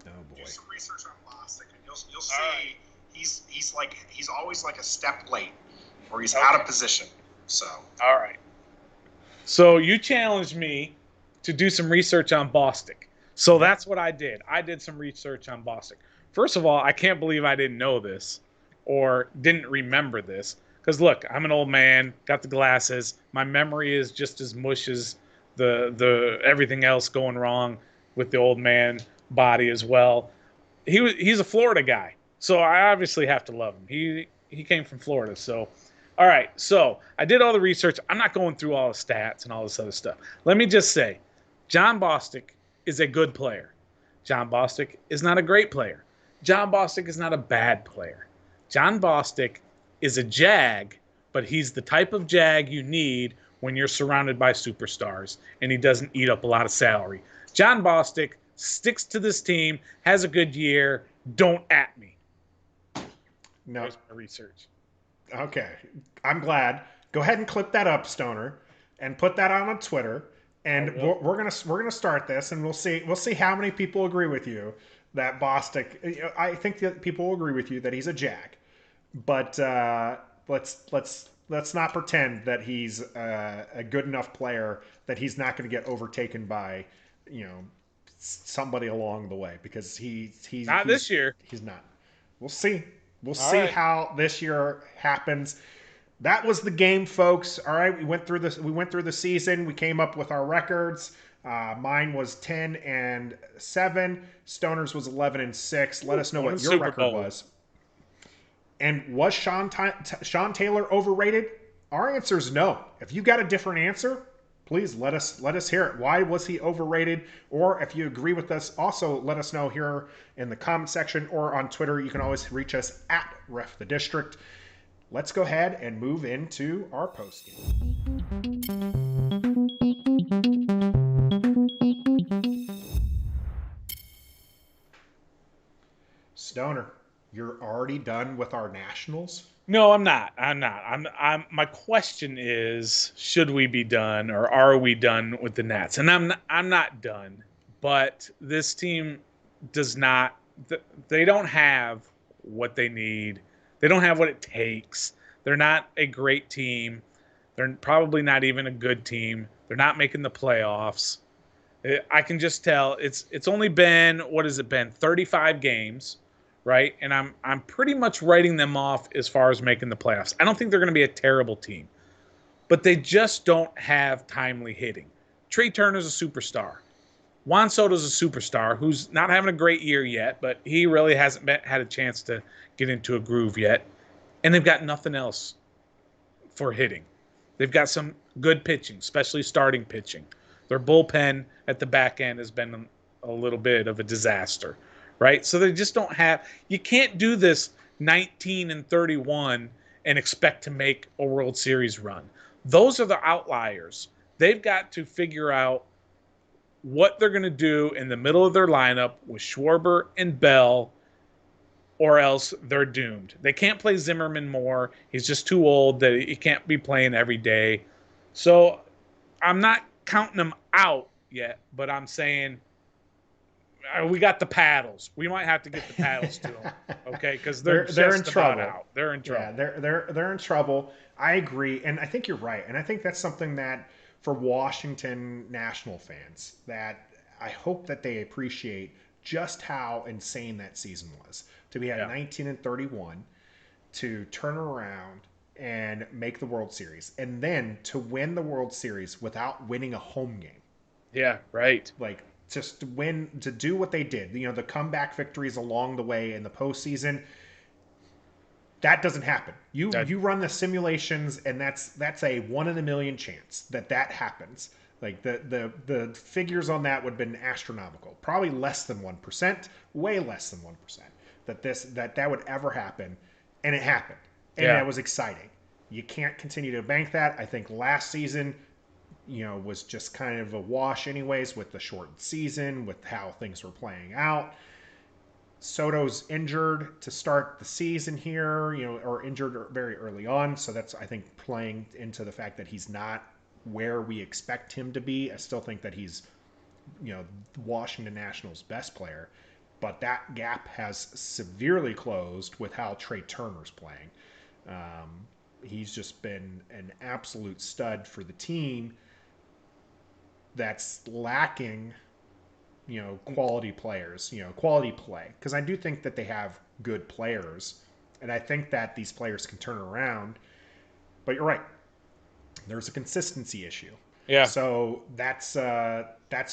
S2: Oh boy.
S3: Do some research on Bostic, and you'll see right. he's always like a step late, or he's out of position. So
S1: all right. So you challenged me to do some research on Bostic. So that's what I did. I did some research on Bostic. First of all, I can't believe I didn't know this or didn't remember this. Because look, I'm an old man, got the glasses. My memory is just as mush as the everything else going wrong with the old man body as well. He's a Florida guy, so I obviously have to love him. He came from Florida, so all right. So I did all the research. I'm not going through all the stats and all this other stuff. Let me just say, John Bostic is a good player. John Bostic is not a great player. John Bostic is not a bad player. John Bostic is a Jag, but he's the type of Jag you need when you're surrounded by superstars, and he doesn't eat up a lot of salary. John Bostic sticks to this team, has a good year. Don't at me.
S2: No.
S1: There's my research.
S2: Okay, I'm glad. Go ahead and clip that up, Stoner, and put that on Twitter. And we're gonna start this, and we'll see how many people agree with you that Bostic. I think that people will agree with you that he's a Jag, but let's not pretend that he's a good enough player that he's not going to get overtaken by somebody along the way, because he's
S1: not this year.
S2: He's not. We'll see. We'll see how this year happens. That was the game, folks. All right, we went through this. We went through the season. We came up with our records. Mine was 10-7. Stoner's was 11-6. Let us know what your record was. And was Sean Taylor overrated? Our answer is no. If you got a different answer, please let us hear it. Why was he overrated? Or if you agree with us, also let us know here in the comment section or on Twitter. You can always reach us at RefTheDistrict. Let's go ahead and move into our post game. Stoner, you're already done with our nationals?
S1: No, I'm not. I'm my question is, should we be done, or are we done with the Nats? And I'm not done. But this team does not, they don't have what they need. They don't have what it takes. They're not a great team. They're probably not even a good team. They're not making the playoffs. I can just tell it's only been, what has it been, 35 games, right? And I'm pretty much writing them off as far as making the playoffs. I don't think they're going to be a terrible team, but they just don't have timely hitting. Trey Turner's a superstar. Juan Soto's a superstar who's not having a great year yet, but he really hasn't had a chance to get into a groove yet. And they've got nothing else for hitting. They've got some good pitching, especially starting pitching. Their bullpen at the back end has been a little bit of a disaster, right? So they just don't have – you can't do this 19-31 and expect to make a World Series run. Those are the outliers. They've got to figure out what they're going to do in the middle of their lineup with Schwarber and Bell, or else they're doomed. They can't play Zimmerman more. He's just too old that he can't be playing every day. So I'm not counting them out yet, but I'm saying we got the paddles. We might have to get the paddles to them, okay? Because they're in trouble. Out. They're in trouble.
S2: Yeah, they're in trouble. I agree, and I think you're right. And I think that's something that for Washington National fans, that I hope that they appreciate just how insane that season was. To be at 19-31, to turn around and make the World Series, and then to win the World Series without winning a home game.
S1: Yeah, right.
S2: Like, just to win, to do what they did. The comeback victories along the way in the postseason. That doesn't happen. You run the simulations, and that's a 1 in a million chance that happens. Like the figures on that would have been astronomical. Probably less than 1%, way less than 1%. That would ever happen, and it happened, and that was exciting. You can't continue to bank that. I think last season, was just kind of a wash, anyways, with the shortened season, with how things were playing out. Soto's injured to start the season here, or injured very early on. So that's, I think, playing into the fact that he's not where we expect him to be. I still think that he's, Washington Nationals' best player. But that gap has severely closed with how Trey Turner's playing. He's just been an absolute stud for the team that's lacking quality players, quality play. Because I do think that they have good players, and I think that these players can turn around. But you're right. There's a consistency issue.
S1: Yeah.
S2: So that's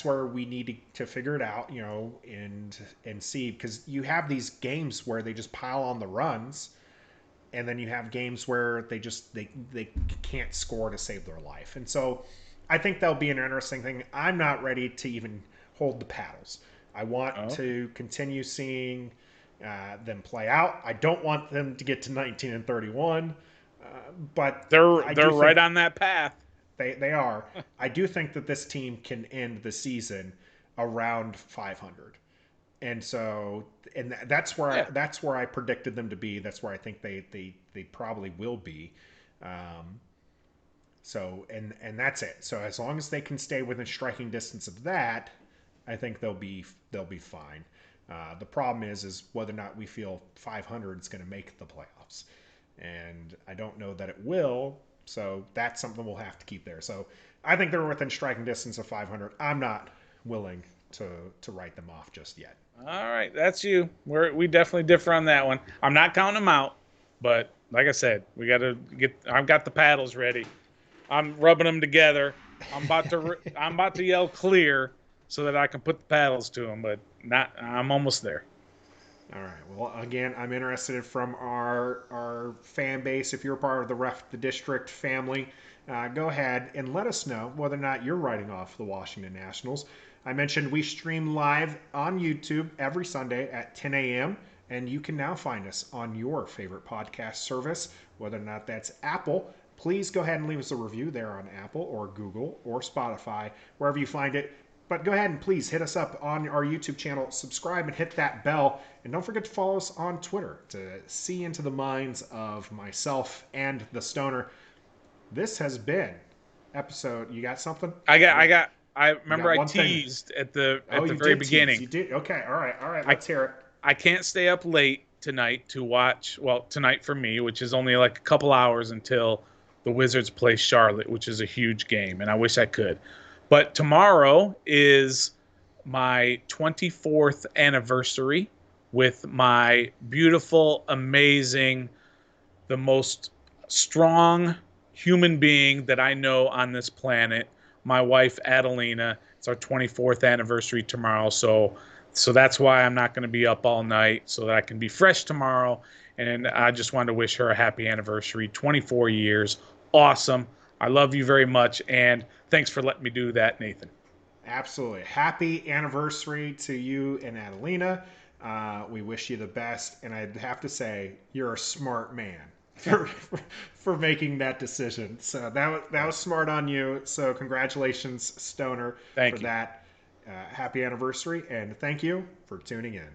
S2: where we need to figure it out, and see, because you have these games where they just pile on the runs, and then you have games where they can't score to save their life. And so I think that'll be an interesting thing. I'm not ready to even hold the paddles. I want to continue seeing them play out. I don't want them to get to 19-31, but
S1: they're right on that path.
S2: They are. I do think that this team can end the season around 500, and so that's where I predicted them to be. That's where I think they probably will be. So and that's it. So as long as they can stay within striking distance of that, I think they'll be fine. The problem is whether or not we feel 500 is going to make the playoffs, and I don't know that it will. So that's something we'll have to keep there. So I think they're within striking distance of 500. I'm not willing to write them off just yet.
S1: All right, that's you. We definitely differ on that one. I'm not counting them out, but like I said, we got to get. I've got the paddles ready. I'm rubbing them together. I'm about to yell clear so that I can put the paddles to them, but not. I'm almost there.
S2: All right. Well, again, I'm interested from our fan base. If you're part of the district family, go ahead and let us know whether or not you're writing off the Washington Nationals. I mentioned we stream live on YouTube every Sunday at 10 a.m., and you can now find us on your favorite podcast service, whether or not that's Apple. Please go ahead and leave us a review there on Apple or Google or Spotify, wherever you find it. But go ahead and please hit us up on our YouTube channel, subscribe, and hit that bell. And don't forget to follow us on Twitter to see into the minds of myself and the Stoner. This has been episode. You got something?
S1: I remember I teased at the very beginning.
S2: You did? Okay. All right. Let's hear it.
S1: I can't stay up late tonight to watch. Well, tonight for me, which is only like a couple hours until the Wizards play Charlotte, which is a huge game, and I wish I could. But tomorrow is my 24th anniversary with my beautiful, amazing, the most strong human being that I know on this planet, my wife, Adelina. It's our 24th anniversary tomorrow. So that's why I'm not going to be up all night, so that I can be fresh tomorrow. And I just wanted to wish her a happy anniversary. 24 years. Awesome. I love you very much, and thanks for letting me do that, Nathan.
S2: Absolutely. Happy anniversary to you and Adelina. We wish you the best, and I'd have to say you're a smart man for making that decision. So that was smart on you. So congratulations, Stoner, for that. Happy anniversary, and thank you for tuning in.